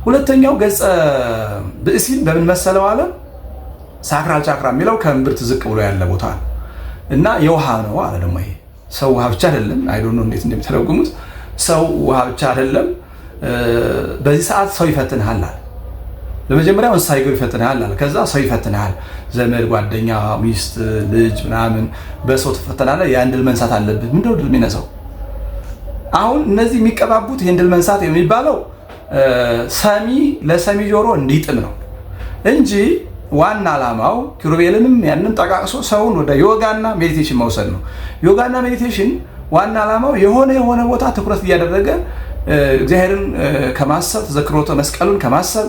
Speaker 2: ሁለተኛው ገጸ ብእሲን በምን መሰለው አለ? ሳክራል ቻክራ የሚለው ከእምብርት ዝቅ ብሎ ያለ ቦታ እና የውሃ ነው አለ። ደግሞ ይሄ ሰው ውሃ ብቻ አይደለም። አይ ዶንት ኖ እንዴት እንደሚተረጉሙት። ሰው ውሃ ብቻ አይደለም። በዚህ ሰዓት ሰው ይፈትንሃል አለ። ለመጀመሪያው እንስሳ ይፈትንሃል አለ። ከዛ ሰው ይፈትንሃል። ዘመድ፣ ጓደኛ፣ ሚስት፣ ልጅ ምናምን በሰው ትፈተናለህ። ያን ድል መንሳት አለብህ። ምንድን ነው ድል የሚነሳው? አሁን እነዚህ የሚቀባቡት ይህን ድል መንሳት የሚባለው ሰሚ ለሰሚ ጆሮ እንዲጥም ነው እንጂ ዋና ዓላማው ኪሩቤልንም ያንን ጠቃቅሶ ሰውን ወደ ዮጋና ሜዲቴሽን መውሰድ ነው። ዮጋና ሜዲቴሽን ዋና ዓላማው የሆነ ቦታ ትኩረት እያደረገ እግዚአብሔርን ከማሰብ ተዘክሮተ መስቀሉን ከማሰብ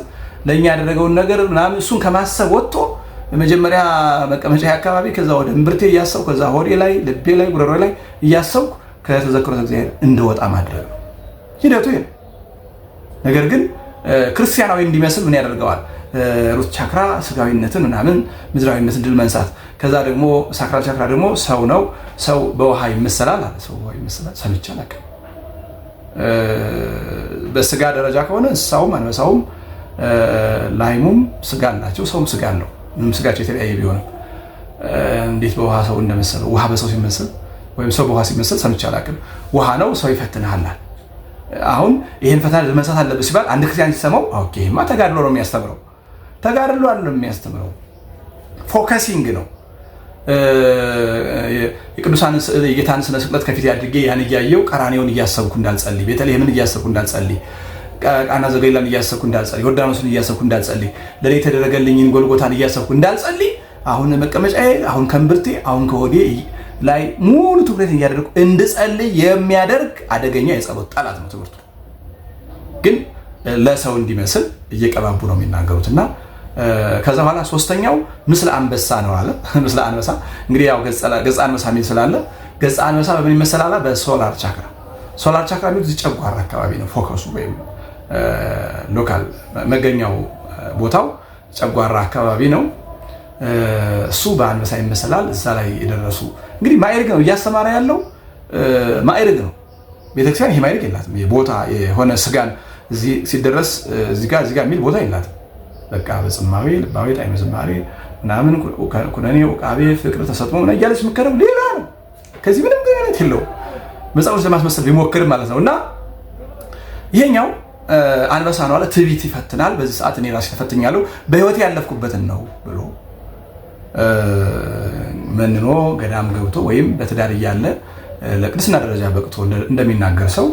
Speaker 2: ለእኛ ያደረገውን ነገር ምናምን እሱን ከማሰብ ወጥቶ መጀመሪያ መቀመጫ አካባቢ ከዛ ወደ እምብርቴ እያሰብኩ ከዛ ሆዴ ላይ ልቤ ላይ ጉሮሮ ላይ እያሰብኩ ከተዘክሮተ እግዚአብሔር እንደወጣ ማድረግ ነው ሂደቱ ይሄ። ነገር ግን ክርስቲያናዊ እንዲመስል ምን ያደርገዋል? ሩት ቻክራ ስጋዊነትን ምናምን ምድራዊነትን ድል መንሳት። ከዛ ደግሞ ሳክራል ቻክራ ደግሞ ሰው ነው። ሰው በውሃ ይመሰላል አለ። ሰው በውሃ ይመሰላል ሰምቼ አላውቅም። በስጋ ደረጃ ከሆነ እንስሳውም አንበሳውም ላይሙም ስጋ አላቸው፣ ሰውም ስጋ አለው። ምንም ስጋቸው የተለያየ ቢሆንም እንዴት በውሃ ሰው እንደመሰለው ውሃ በሰው ሲመስል ወይም ሰው በውሃ ሲመስል ሰምቼ አላውቅም። ውሃ ነው፣ ሰው ይፈትንሃል። አሁን ይሄን ፈተና መንሳት አለብህ ሲባል አንድ ክርስቲያን ሲሰማው ኦኬ ማ ተጋድሎ ነው የሚያስተምረው። ተጋድሎ አይደለም የሚያስተምረው፣ ፎከሲንግ ነው። የቅዱሳንን ስዕል የጌታን ስነ ስቅለት ከፊት አድርጌ ያን እያየው ቀራኔውን እያሰብኩ እንዳልጸልይ፣ ቤተልሔምን እያሰብኩ እንዳልጸልይ፣ ቃና ዘገሊላን እያሰብኩ እንዳልጸልይ፣ ዮርዳኖስን እያሰብኩ እንዳልጸልይ፣ ለኔ የተደረገልኝን ጎልጎታን እያሰብኩ እንዳልጸልይ፣ አሁን መቀመጫዬ፣ አሁን ከእምብርቴ፣ አሁን ከሆዴ ላይ ሙሉ ትኩረት እያደረኩ እንድጸልይ የሚያደርግ አደገኛ የጸሎት ጠላት ነው ትምህርቱ። ግን ለሰው እንዲመስል እየቀባቡ ነው የሚናገሩትና ከዛ በኋላ ሶስተኛው ምስለ አንበሳ ነው አለ። ምስለ አንበሳ እንግዲህ ያው ገጸ አንበሳ የሚል ስላለ ገጸ አንበሳ በምን ይመሰላል? በሶላር ቻክራ። ሶላር ቻክራ የሚሉት ጨጓራ አካባቢ ነው ፎከሱ ወይም ሎካል መገኛው ቦታው ጨጓራ አካባቢ ነው። እሱ በአንበሳ ይመሰላል። እዛ ላይ የደረሱ እንግዲህ ማዕረግ ነው እያስተማረ ያለው ማዕረግ ነው። ቤተክርስቲያን ይሄ ማዕረግ የላትም። ቦታ የሆነ ስጋን እዚህ ሲደረስ እዚህ ጋር የሚል ቦታ የላትም። በቃ በጽማዌ ልባዌ ጣዕመ ዝማሬ ምናምን ኩነኔ ውቃቤ ፍቅር ተሰጥሞ ምን እያለች ምከረው ሌላ ነው። ከዚህ ምንም ግንኙነት የለውም። መጽሐፍ ለማስመሰል ቢሞክርም ማለት ነው። እና ይሄኛው አንበሳ ነው አለ። ትዕቢት ይፈትናል። በዚህ ሰዓት እኔ ራሴ ተፈትኛለሁ በህይወቴ ያለፍኩበትን ነው ብሎ መንኖ ገዳም ገብቶ ወይም በትዳር እያለ ለቅድስና ደረጃ በቅቶ እንደሚናገር ሰው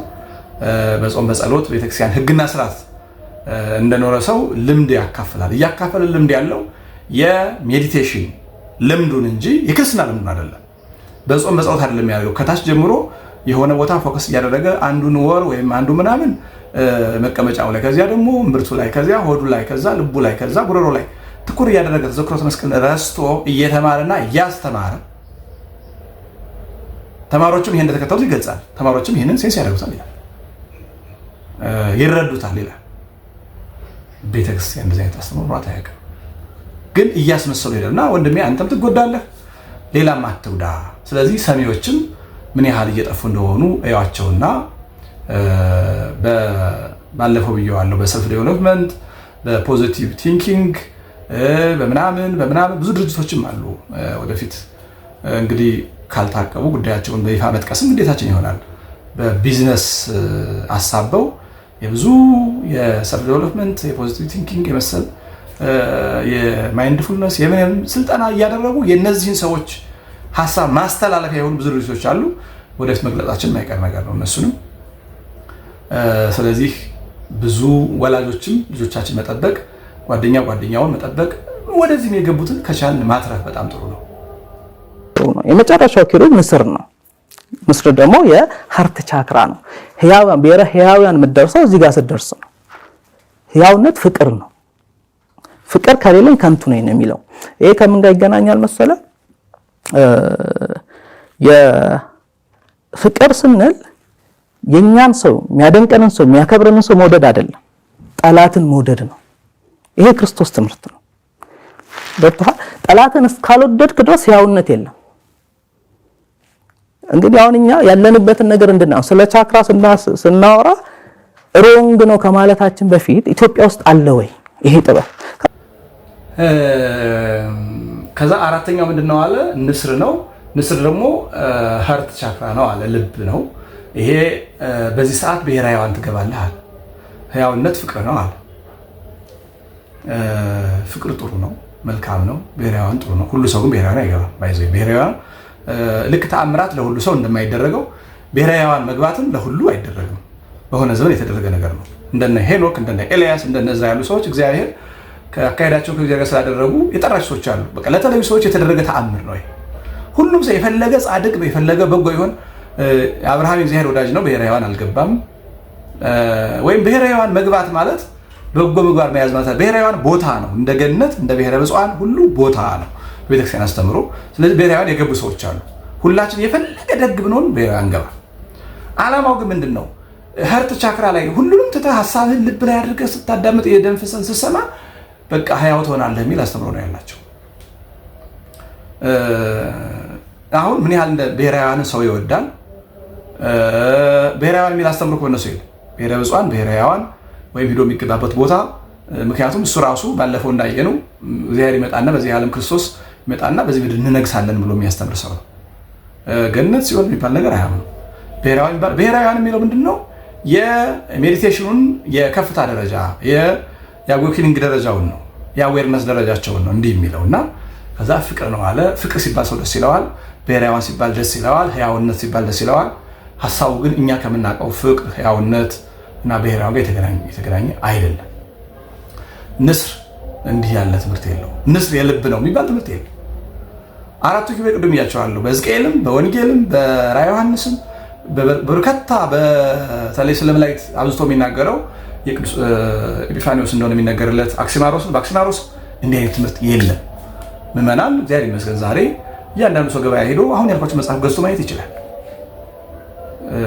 Speaker 2: በጾም በጸሎት ቤተክርስቲያን ህግና ስርዓት እንደኖረ ሰው ልምድ ያካፍላል። እያካፈለ ልምድ ያለው የሜዲቴሽን ልምዱን እንጂ የክርስትና ልምዱን አይደለም። በጾም በጸሎት አይደለም ያደርገው። ከታች ጀምሮ የሆነ ቦታ ፎከስ እያደረገ አንዱን ወር ወይም አንዱ ምናምን መቀመጫው ላይ፣ ከዚያ ደግሞ እምብርቱ ላይ፣ ከዚያ ሆዱ ላይ፣ ከዛ ልቡ ላይ፣ ከዛ ጉሮሮ ላይ ትኩር እያደረገ ተዘክሮተ መስቀል ረስቶ እየተማረና እያስተማረ ተማሪዎችም ይሄን እንደተከተሉት ይገልጻል። ተማሪዎችም ይሄንን ሴንስ ያደርጉታል ይላል፣ ይረዱታል ይላል። ቤተክርስቲያን እንደዚህ አይነት አስተምሮ አታውቅም። ግን እያስመሰሉ ሄደና ወንድሜ አንተም ትጎዳለህ፣ ሌላም አትጉዳ። ስለዚህ ሰሚዎችም ምን ያህል እየጠፉ እንደሆኑ እያቸውና ባለፈው ብየዋለሁ። በሰልፍ ዴቨሎፕመንት፣ በፖዚቲቭ ቲንኪንግ፣ በምናምን ብዙ ድርጅቶችም አሉ። ወደፊት እንግዲህ ካልታቀቡ ጉዳያቸውን በይፋ መጥቀስም ግዴታችን ይሆናል። በቢዝነስ አሳበው የብዙ የሰልፍ ዴቨሎፕመንት የፖዚቲቭ ቲንኪንግ የመሰል የማይንድፉልነስ የምን ስልጠና እያደረጉ የነዚህን ሰዎች ሀሳብ ማስተላለፊያ የሆኑ ብዙ ድርጅቶች አሉ። ወደፊት መግለጻችን የማይቀር ነገር ነው እነሱንም። ስለዚህ ብዙ ወላጆችም ልጆቻችን መጠበቅ፣ ጓደኛውን መጠበቅ፣ ወደዚህም የገቡትን ከቻልን ማትረፍ በጣም ጥሩ ነው።
Speaker 1: የመጨረሻው ኪሩብ ንስር ነው። ንስር ደግሞ የሀርት ቻክራ ነው። ብሔረ ህያውያን የምትደርሰው እዚህ ጋር ስትደርስ ነው። ህያውነት ፍቅር ነው። ፍቅር ከሌለኝ ከንቱ ነኝ ነው የሚለው። ይሄ ከምን ጋር ይገናኛል መሰለ? የፍቅር ስንል የኛን ሰው የሚያደንቀንን ሰው የሚያከብረንን ሰው መውደድ አይደለም፣ ጠላትን መውደድ ነው። ይሄ ክርስቶስ ትምህርት ነው። በተሐ ጠላትን እስካልወደድክ ድረስ ህያውነት የለም። እንግዲህ አሁን እኛ ያለንበትን ነገር እንድናው ስለ ቻክራ ስናወራ ሮንግ ነው ከማለታችን በፊት ኢትዮጵያ ውስጥ አለ ወይ ይሄ ጥበብ?
Speaker 2: ከዛ አራተኛው ምንድነው አለ? ንስር ነው። ንስር ደግሞ ሀርት ቻክራ ነው አለ፣ ልብ ነው። ይሄ በዚህ ሰዓት ብሔረ ሕያዋን ትገባለህ አለ። ሕያውነት ፍቅር ነው አለ። ፍቅር ጥሩ ነው፣ መልካም ነው። ብሔረ ሕያዋን ጥሩ ነው። ሁሉ ሰው ግን ብሔረ ሕያዋን አይገባም። ባይዘው ብሔረ ሕያዋን ልክ ተአምራት ለሁሉ ሰው እንደማይደረገው ብሔረ ሕያዋን መግባትም ለሁሉ አይደረግም። በሆነ ዘመን የተደረገ ነገር ነው። እንደነ ሄኖክ፣ እንደነ ኤልያስ፣ እንደነ እዝራ ያሉ ሰዎች እግዚአብሔር ከአካሄዳቸው ከእግዚአብሔር ጋር ስላደረጉ የጠራቸው ሰዎች አሉ። በቃ ለተለዩ ሰዎች የተደረገ ተአምር ነው። ሁሉም ሰው የፈለገ ጻድቅ የፈለገ በጎ ይሆን አብርሃም የእግዚአብሔር ወዳጅ ነው፣ ብሔረ ሕያዋን አልገባም። ወይም ብሔረ ሕያዋን መግባት ማለት በጎ ምግባር መያዝ ማለት ነው። ብሔረ ሕያዋን ቦታ ነው፣ እንደ ገነት እንደ ብሔረ ብፁዓን ሁሉ ቦታ ነው ቤተክርስቲያን አስተምሮ። ስለዚህ ብሔረ ሕያዋን የገቡ ሰዎች አሉ። ሁላችን የፈለገ ደግ ብንሆን ብሔረ ሕያዋን ገባ። ዓላማው ግን ምንድን ነው? ሀርት ቻክራ ላይ ሁሉንም ትተህ ሀሳብህን ልብ ላይ አድርገህ ስታዳምጥ የደም ፍሰትን ስትሰማ በቃ ሕያው ትሆናለህ የሚል አስተምሮ ነው ያላቸው። አሁን ምን ያህል ብሔረ ሕያዋንን ሰው ይወዳል? ብሔረ ሕያዋን የሚል አስተምሮ ከነሱ ይል ብሔረ ብፁዓን ብሔረ ሕያዋን ወይም ሂዶ የሚገባበት ቦታ። ምክንያቱም እሱ ራሱ ባለፈው እንዳየነው እግዚአብሔር ይመጣና በዚህ ዓለም ክርስቶስ ይመጣና በዚህ ምድር እንነግሳለን ብሎ የሚያስተምር ሰው ነው። ገነት ሲሆን የሚባል ነገር አያምነው። ብሔረ ሕያዋን የሚለው ምንድን ነው? የሜዲቴሽኑን የከፍታ ደረጃ የአዌክኒንግ ደረጃውን ነው፣ የአዌርነስ ደረጃቸውን ነው እንዲህ የሚለው እና ከዛ ፍቅር ነው አለ። ፍቅር ሲባል ሰው ደስ ይለዋል። ብሔረ ሕያዋን ሲባል ደስ ይለዋል። ሕያውነት ሲባል ደስ ይለዋል። ሀሳቡ ግን እኛ ከምናውቀው ፍቅር፣ ሕያውነት እና ብሔረ ሕያዋን ጋር የተገናኘ አይደለም። ንስር እንዲህ ያለ ትምህርት የለው። ንስር የልብ ነው የሚባል ትምህርት የለው። አራቱ ኪሩቤል ቅድም እያቸዋለሁ። በሕዝቅኤልም በወንጌልም በራዕየ ዮሐንስም በርካታ በተለይ ስለ መላእክት አብዝቶ የሚናገረው የቅዱስ ኤጲፋኒዎስ እንደሆነ የሚነገርለት በአክሲማሮስ እንዲህ አይነት ትምህርት የለም። ምዕመናን እግዚአብሔር ይመስገን ዛሬ እያንዳንዱ ሰው ገበያ ሄዶ አሁን ያልኳቸው መጽሐፍ ገዝቶ ማየት ይችላል።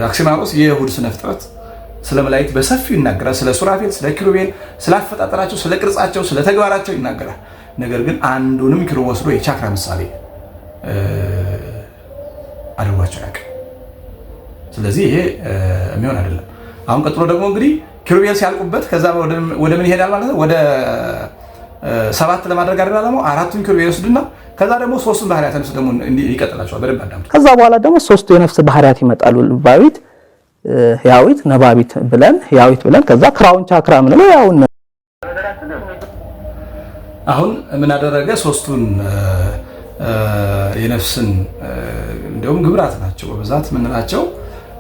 Speaker 2: አክሲማሮስ የእሑድ ስነ ፍጥረት ስለ መላእክት በሰፊው ይናገራል። ስለ ሱራፌል፣ ስለ ኪሩቤል፣ ስለ አፈጣጠራቸው፣ ስለ ቅርጻቸው፣ ስለ ተግባራቸው ይናገራል። ነገር ግን አንዱንም ኪሩብ ወስዶ የቻክራ ምሳሌ አድርጓቸው ያውቅ። ስለዚህ ይሄ የሚሆን አይደለም። አሁን ቀጥሎ ደግሞ እንግዲህ ኪሩቤል ሲያልቁበት ከዛ ወደ ምን ይሄዳል ማለት ነው? ወደ 7 ለማድረግ አይደል አላማው። አራቱን ኪሩቤል ይወስድና ከዛ ደግሞ 3ቱን ባህሪያት ነፍስ ደግሞ ይቀጥላቸዋል። በደንብ አዳምጡ።
Speaker 1: ከዛ በኋላ ደግሞ 3ቱ የነፍስ ባህሪያት ይመጣሉ። ልባዊት፣ ሕያዊት፣ ነባቢት ብለን ሕያዊት ብለን ከዛ ክራውን ቻክራ ምንለው ያውን
Speaker 2: አሁን ምን አደረገ? 3ቱን የነፍስን እንደውም ግብራት ናቸው በብዛት ምንላቸው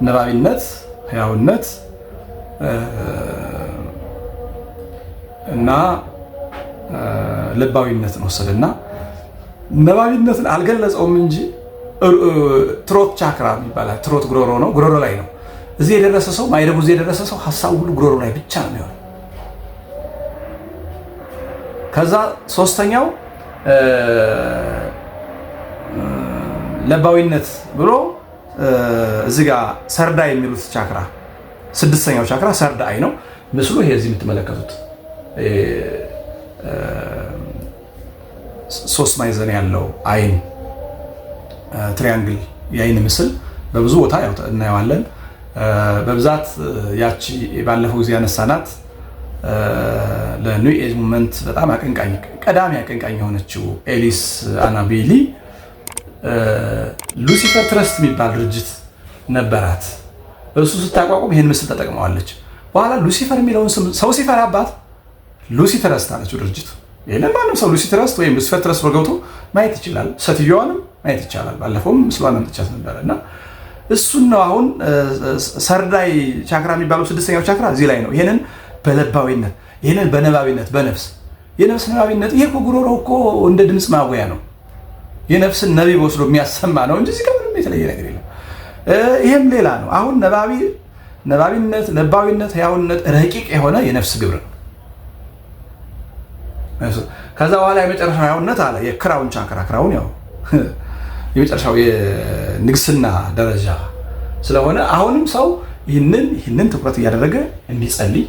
Speaker 2: ነባቢነት፣ ሕያውነት እና ልባዊነትን ወሰደና ነባቢነትን አልገለጸውም እንጂ ትሮት ቻክራ ይባላል። ትሮት ጉሮሮ ነው፣ ጉሮሮ ላይ ነው። እዚህ የደረሰ ሰው ማይረቡ እዚህ የደረሰ ሰው ሀሳቡ ሁሉ ጉሮሮ ላይ ብቻ ነው የሚሆነው። ከዛ 3ኛው ለባዊነት ብሎ እዚህ ጋር ሰርዳ የሚሉት ቻክራ 6ኛው ቻክራ ሰርዳ አይ ነው ምስሉ። ይሄ እዚህ የምትመለከቱት 3 ማዕዘን ያለው አይን ትሪያንግል የአይን ምስል በብዙ ቦታ እናየዋለን። በብዛት ያቺ ባለፈው ጊዜ ያነሳናት ለኒው ኤጅ ሙቭመንት በጣም ቀዳሚ አቀንቃኝ የሆነችው ኤሊስ አናቤሊ ሉሲፈር ትረስት የሚባል ድርጅት ነበራት። እሱ ስታቋቁም ይህን ምስል ተጠቅመዋለች። በኋላ ሉሲፈር የሚለውን ስም ሰው ሲፈራባት ሉሲፈር ትረስት አለችው ድርጅቱ። ይህንን ማንም ሰው ሉሲፈር ትረስት ወይም ሉሲፈር ትረስት ገብቶ ማየት ይችላል። ሴትዮዋንም ማየት ይቻላል። ባለፈውም ምስሏን መጥቻት ነበረ እና እሱን ነው አሁን ሰርዳይ ቻክራ የሚባለው 6ኛው ቻክራ እዚህ ላይ ነው። ይሄንን በለባዊነት ይሄንን በነባቢነት በነፍስ የነፍስ ነባቢነት ይሄ እኮ ጉሮሮ እኮ እንደ ድምፅ ማጉያ ነው። የነፍስን ነቢብ ወስዶ የሚያሰማ ነው እንጂ እዚህ ጋር ምንም የተለየ ነገር የለም። ይሄም ሌላ ነው። አሁን ነባቢነት፣ ለባዊነት፣ ህያውነት ረቂቅ የሆነ የነፍስ ግብር ነው። ከዛ በኋላ የመጨረሻው ህያውነት አለ የክራውን ቻክራ ክራውን ያው የመጨረሻው የንግስና ደረጃ ስለሆነ አሁንም ሰው ይህንን ትኩረት እያደረገ እንዲጸልይ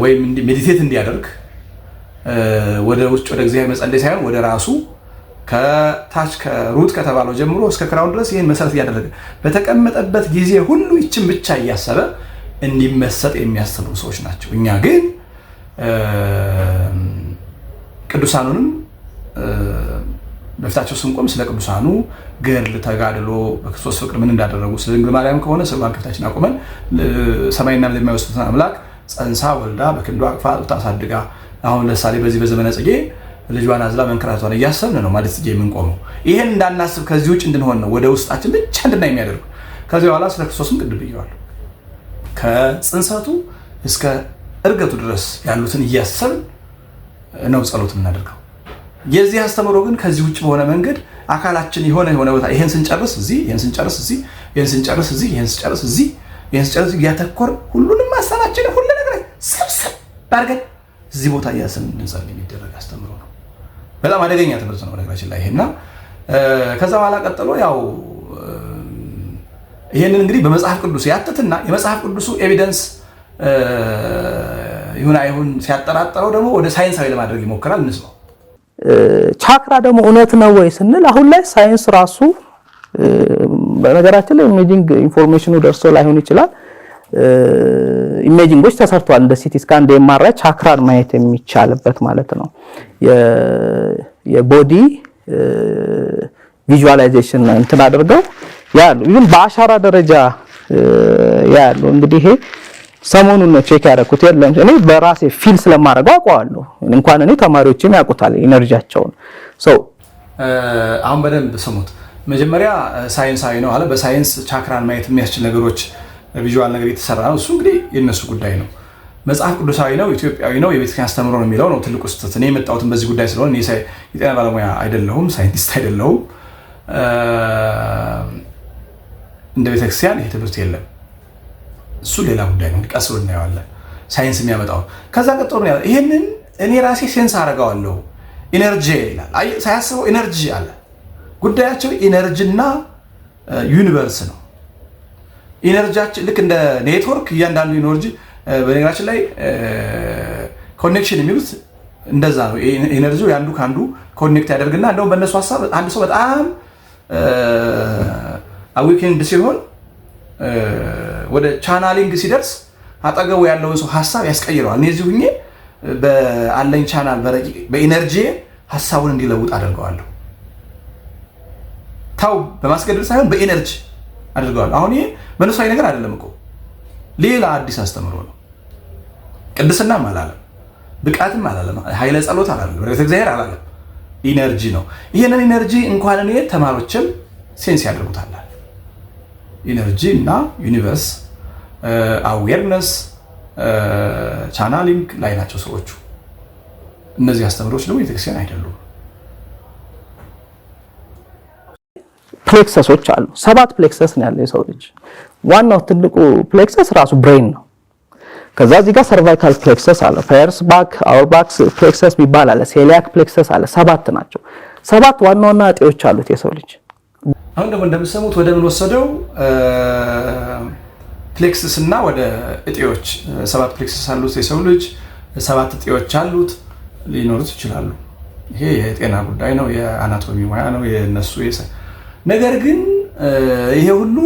Speaker 2: ወይም ሜዲቴት እንዲያደርግ ወደ ውጭ ወደ እግዚአብሔር መጸለይ ሳይሆን ወደ ራሱ ከታች ከሩት ከተባለው ጀምሮ እስከ ክራውን ድረስ ይህን መሰረት እያደረገ በተቀመጠበት ጊዜ ሁሉ ይችን ብቻ እያሰበ እንዲመሰጥ የሚያስተምሩ ሰዎች ናቸው። እኛ ግን ቅዱሳኑንም በፊታቸው ስንቆም ስለ ቅዱሳኑ ገድል ተጋድሎ በክርስቶስ ፍቅር ምን እንዳደረጉ ስለ ድንግል ማርያም ከሆነ ስለ ከፊታችን አቁመን ሰማይና ምድር የማይወስኑትን አምላክ ጸንሳ ወልዳ በክንዷ አቅፋ ታሳድጋ አሁን ለምሳሌ በዚህ በዘመነ ጽጌ ልጇን አዝላ መንከራቷን እያሰብን ነው ማለት ጽጌ የምንቆመው። ይሄን እንዳናስብ ከዚህ ውጭ እንድንሆን ነው ወደ ውስጣችን ብቻ እንድናይ የሚያደርጉ። ከዚህ በኋላ ስለ ክርስቶስም ቅድም ብየዋለሁ። ከጽንሰቱ እስከ እርገቱ ድረስ ያሉትን እያሰብን ነው ጸሎት የምናደርገው። የዚህ አስተምሮ ግን ከዚህ ውጭ በሆነ መንገድ አካላችን የሆነ ቦታ ይሄን ስንጨርስ እዚህ፣ ይሄን ስንጨርስ እዚህ፣ ይሄን ስንጨርስ እዚህ፣ ይሄን ስንጨርስ እዚህ፣ ይሄን ስንጨርስ እያተኮር ሁሉንም ማሰባችን ሁሉ ነገር ሰብሰብ ባርገን እዚህ ቦታ እያሰብን እንጸልይ የሚደረግ አስተምሮ ነው። በጣም አደገኛ ትምህርት ነው ነገራችን ላይ ይሄና ከዛ በኋላ ቀጥሎ ያው ይሄንን እንግዲህ በመጽሐፍ ቅዱስ ያተትና የመጽሐፍ ቅዱሱ ኤቪደንስ ይሁን አይሁን ሲያጠራጥረው ደግሞ ወደ ሳይንሳዊ ለማድረግ ይሞክራል። እንስማው።
Speaker 1: ቻክራ ደግሞ እውነት ነው ወይ ስንል አሁን ላይ ሳይንስ ራሱ በነገራችን ላይ ኢሜጂንግ ኢንፎርሜሽኑ ደርሶ ላይሆን ይችላል። ኢሜጂንጎች ተሰርተዋል። እንደ ሲቲ ስካን እንደማራ ቻክራን ማየት የሚቻልበት ማለት ነው። የቦዲ ቪዥዋላይዜሽን እንትን አድርገው ያሉ ይሁን በአሻራ ደረጃ ያሉ እንግዲህ ይሄ ሰሞኑን ነው ቼክ ያደረኩት። የለም እኔ በራሴ ፊል ስለማደርገው አውቀዋለሁ። እንኳን እኔ ተማሪዎችም ያውቁታል ኢነርጂያቸውን።
Speaker 2: አሁን በደንብ ስሙት። መጀመሪያ ሳይንሳዊ ነው አለ። በሳይንስ ቻክራን ማየት የሚያስችል ነገሮች ቪዥዋል ነገር የተሰራ ነው። እሱ እንግዲህ የነሱ ጉዳይ ነው። መጽሐፍ ቅዱሳዊ ነው፣ ኢትዮጵያዊ ነው፣ የቤተክርስቲያን አስተምሮ ነው የሚለው ነው ትልቁ ስህተት። እኔ የመጣሁትን በዚህ ጉዳይ ስለሆነ እኔ የጤና ባለሙያ አይደለሁም፣ ሳይንቲስት አይደለሁም። እንደ ቤተክርስቲያን ይሄ ትምህርት የለም። እሱ ሌላ ጉዳይ ነው። ቀስ ብለን እናየዋለን ሳይንስ የሚያመጣው። ከዛ ቀጥሎ ነው ይሄንን እኔ ራሴ ሴንስ አደርገዋለሁ። ኢነርጂ ይላል። ሳያስበው ኢነርጂ አለ። ጉዳያቸው ኢነርጂና ዩኒቨርስ ነው። ኢነርጂያችን ልክ እንደ ኔትወርክ እያንዳንዱ ኢነርጂ በነገራችን ላይ ኮኔክሽን የሚሉት እንደዛ ነው። ኢነርጂው ያንዱ ካንዱ ኮኔክት ያደርግና እንደውም በእነሱ ሀሳብ አንድ ሰው በጣም አዌክንድ ሲሆን ወደ ቻናሊንግ ሲደርስ አጠገቡ ያለውን ሰው ሀሳብ ያስቀይረዋል። እኔ እዚህ ሁኜ በአለኝ ቻናል በኢነርጂ ሀሳቡን እንዲለውጥ አደርገዋለሁ። ታው በማስገደድ ሳይሆን በኢነርጂ አድርገዋል። አሁን ይሄ መንፈሳዊ ነገር አይደለም እኮ ሌላ አዲስ አስተምሮ ነው። ቅድስናም አላለም፣ ብቃትም አላለም፣ ኃይለ ጸሎት አላለም፣ ወደ እግዚአብሔር አላለም። ኢነርጂ ነው። ይሄንን ኢነርጂ እንኳን እኔ ተማሪዎችም ሴንስ ያደርጉታል። ኢነርጂ እና ዩኒቨርስ አዌርነስ ቻናሊንግ ላይ ናቸው ሰዎቹ። እነዚህ አስተምሮች ደግሞ ቤተክርስቲያን አይደሉም።
Speaker 1: ፕሌክሰሶች አሉ። 7 ፕሌክሰስ ነው ያለው የሰው ልጅ። ዋናው ትልቁ ፕሌክሰስ ራሱ ብሬን ነው። ከዛ እዚህ ጋር ሰርቫይካል ፕሌክሰስ አለ፣ ፐርስ ባክ፣ አወር ባክ ፕሌክሰስ የሚባል አለ፣ ሴሊያክ ፕሌክሰስ አለ። 7 ናቸው። 7 ዋና ዋና እጢዎች አሉት የሰው ልጅ።
Speaker 2: አሁን ደግሞ እንደምትሰሙት ወደ ምን ወሰደው? ፕሌክሰስ እና ወደ እጢዎች። 7 ፕሌክሰስ አሉት የሰው ልጅ፣ 7 እጢዎች አሉት። ሊኖሩት ይችላሉ። ይሄ የጤና ጉዳይ ነው፣ የአናቶሚ ሙያ ነው የነሱ። ነገር ግን ይሄ ሁሉ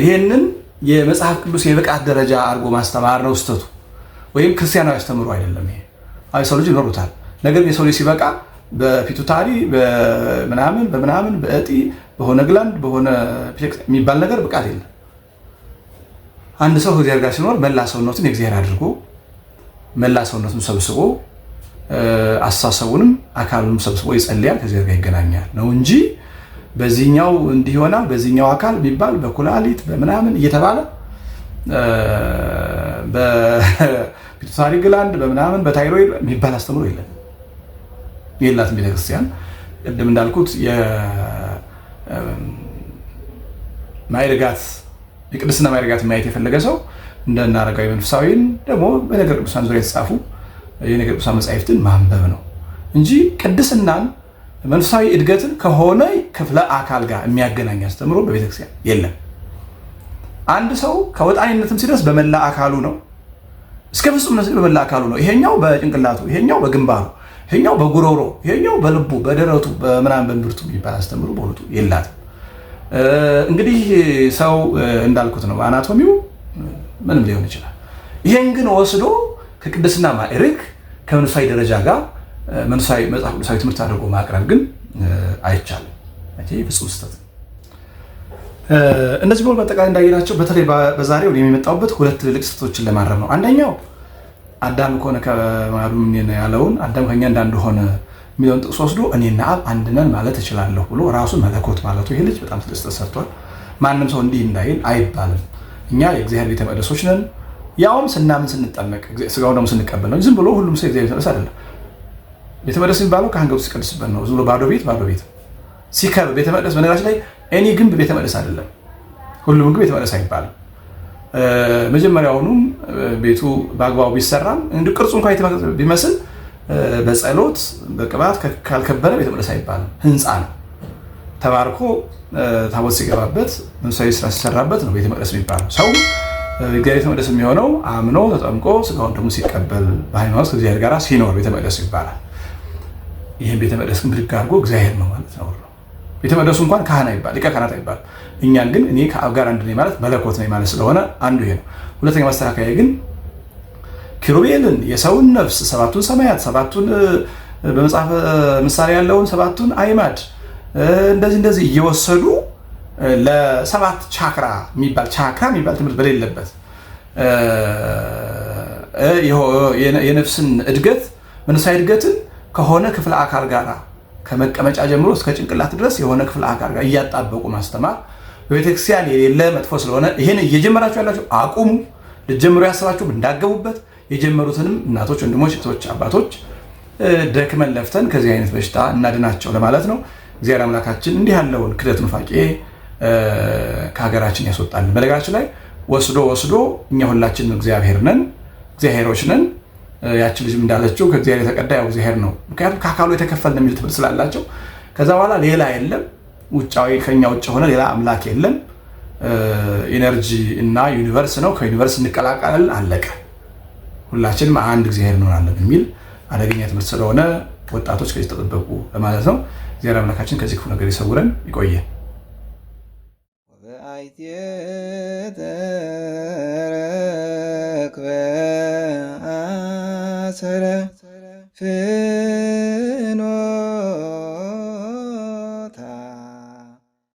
Speaker 2: ይሄንን የመጽሐፍ ቅዱስ የብቃት ደረጃ አድርጎ ማስተማር ነው ስተቱ፣ ወይም ክርስቲያናዊ አስተምሮ አይደለም። ይሄ ሰው ልጅ ይኖሩታል። ነገር ግን የሰው ልጅ ሲበቃ በፒቱታሪ በምናምን በእጢ በሆነ ግላንድ በሆነ የሚባል ነገር ብቃት የለም። አንድ ሰው ከእግዚአብሔር ጋር ሲኖር መላ ሰውነቱን የእግዚአብሔር አድርጎ መላ ሰውነቱን ሰብስቦ አስተሳሰቡንም አካሉንም ሰብስቦ ይጸልያል፣ ከእግዚአብሔር ጋር ይገናኛል ነው እንጂ በዚህኛው እንዲህ ይሆናል በዚህኛው አካል የሚባል በኩላሊት በምናምን እየተባለ በፒቱታሪ ግላንድ በምናምን በታይሮይድ የሚባል አስተምሮ የላትም ቤተክርስቲያን። ቅድም እንዳልኩት የቅድስና ማዕርጋት ማየት የፈለገ ሰው እንደነ አረጋዊ መንፈሳዊን ደግሞ በነገር ቅዱሳን ዙሪያ የተጻፉ የነገር ቅዱሳን መጻሕፍትን ማንበብ ነው እንጂ ቅድስናን መንፈሳዊ እድገትን ከሆነ ክፍለ አካል ጋር የሚያገናኝ አስተምሮ በቤተክርስቲያን የለም። አንድ ሰው ከወጣኒነትም ሲደርስ በመላ አካሉ ነው፣ እስከ ፍጹምነት በመላ አካሉ ነው። ይሄኛው በጭንቅላቱ፣ ይሄኛው በግንባሩ፣ ይሄኛው በጉሮሮ፣ ይሄኛው በልቡ፣ በደረቱ፣ በምናምን በእምብርቱ የሚባል አስተምሮ በሁለቱ የላትም። እንግዲህ ሰው እንዳልኩት ነው፣ አናቶሚው ምንም ሊሆን ይችላል። ይሄን ግን ወስዶ ከቅድስና ማዕረግ ከመንፈሳዊ ደረጃ ጋር መንፈሳዊ መጽሐፍ ቅዱሳዊ ትምህርት አድርጎ ማቅረብ ግን አይቻልም። ፍጹም ስህተት። እነዚህ በሁሉ በአጠቃላይ እንዳየናቸው በተለይ በዛሬው የሚመጣውበት ሁለት ትልልቅ ስህተቶችን ለማረም ነው። አንደኛው አዳም ከሆነ ከማዱ ያለውን አዳም ከኛ እንዳንሆነ የሚለውን ጥቅስ ወስዶ እኔና አብ አንድ ነን ማለት እችላለሁ ብሎ ራሱን መለኮት ማለቱ ይሄ ልጅ በጣም ስህተት ሰርቷል። ማንም ሰው እንዲህ እንዳይል አይባልም። እኛ የእግዚአብሔር ቤተ መቅደሶች ነን። ያውም ስናምን ስንጠመቅ ስጋውን ደግሞ ስንቀበል ነው። ዝም ብሎ ሁሉም ሰው የእግዚአብሔር ቤተ መቅደስ አይደለም። ቤተ መቅደስ የሚባለው ከአንገቱ ሲቀድስበት ነው። ዝም ብሎ ባዶ ቤት ሲከብ ቤተ መቅደስ። በነገራችን ላይ እኔ ግንብ ቤተ መቅደስ አይደለም፣ ሁሉም ግንብ ቤተ መቅደስ አይባልም። መጀመሪያውኑም ቤቱ በአግባቡ ቢሰራም እንደ ቅርጹ እንኳን ቢመስል በጸሎት በቅባት ካልከበረ ቤተ መቅደስ አይባልም። ህንፃ ነው። ተባርኮ ታቦት ሲገባበት መንፈሳዊ ስራ ሲሰራበት ነው ቤተ መቅደስ የሚባለው። ሰው ቤተ መቅደስ የሚሆነው አምኖ ተጠምቆ ስጋውን ደግሞ ሲቀበል በሃይማኖት ከእግዚአብሔር ጋር ሲኖር ቤተ መቅደስ ይባላል። ይህም ቤተ መቅደስ ግን ብድግ አድርጎ እግዚአብሔር ነው ማለት ነው። ቤተ መቅደሱ እንኳን ካህን አይባል፣ ሊቀ ካህናት አይባል። እኛን ግን እኔ ከአብ ጋር አንድ ነኝ ማለት መለኮት ነኝ ማለት ስለሆነ አንዱ ይሄ ነው። ሁለተኛ ማስተካከያ ግን ኪሩቤልን የሰውን ነፍስ ሰባቱን ሰማያት ሰባቱን በመጽሐፍ ምሳሌ ያለውን ሰባቱን አይማድ እንደዚህ እየወሰዱ ለሰባት ቻክራ የሚባል ትምህርት በሌለበት የነፍስን እድገት መንፈሳዊ እድገትን ከሆነ ክፍለ አካል ጋር ከመቀመጫ ጀምሮ እስከ ጭንቅላት ድረስ የሆነ ክፍለ አካል ጋር እያጣበቁ ማስተማር በቤተክርስቲያን የሌለ መጥፎ ስለሆነ ይሄን እየጀመራችሁ ያላችሁ አቁሙ። ልትጀምሩ ያሰባችሁ እንዳገቡበት የጀመሩትንም እናቶች፣ ወንድሞች፣ እህቶች፣ አባቶች ደክመን ለፍተን ከዚህ አይነት በሽታ እናድናቸው ለማለት ነው። እግዚአብሔር አምላካችን እንዲህ ያለውን ክደት ኑፋቄ ከሀገራችን ያስወጣልን። በነገራችን ላይ ወስዶ እኛ ሁላችንም እግዚአብሔሮች ነን። ያችን ልጅም እንዳለችው ከእግዚአብሔር የተቀዳ ያው እግዚአብሔር ነው። ምክንያቱም ከአካሉ የተከፈልን የሚል ትምህርት ስላላቸው ከዛ በኋላ ሌላ የለም፣ ውጫዊ ከኛ ውጭ ሆነ ሌላ አምላክ የለም። ኢነርጂ እና ዩኒቨርስ ነው። ከዩኒቨርስ እንቀላቀላለን፣ አለቀ። ሁላችንም አንድ እግዚአብሔር እንሆናለን የሚል አደገኛ ትምህርት ስለሆነ ወጣቶች ከዚህ ተጠበቁ ለማለት ነው። እግዚአብሔር አምላካችን ከዚህ ክፉ ነገር ይሰውረን፣ ይቆየን።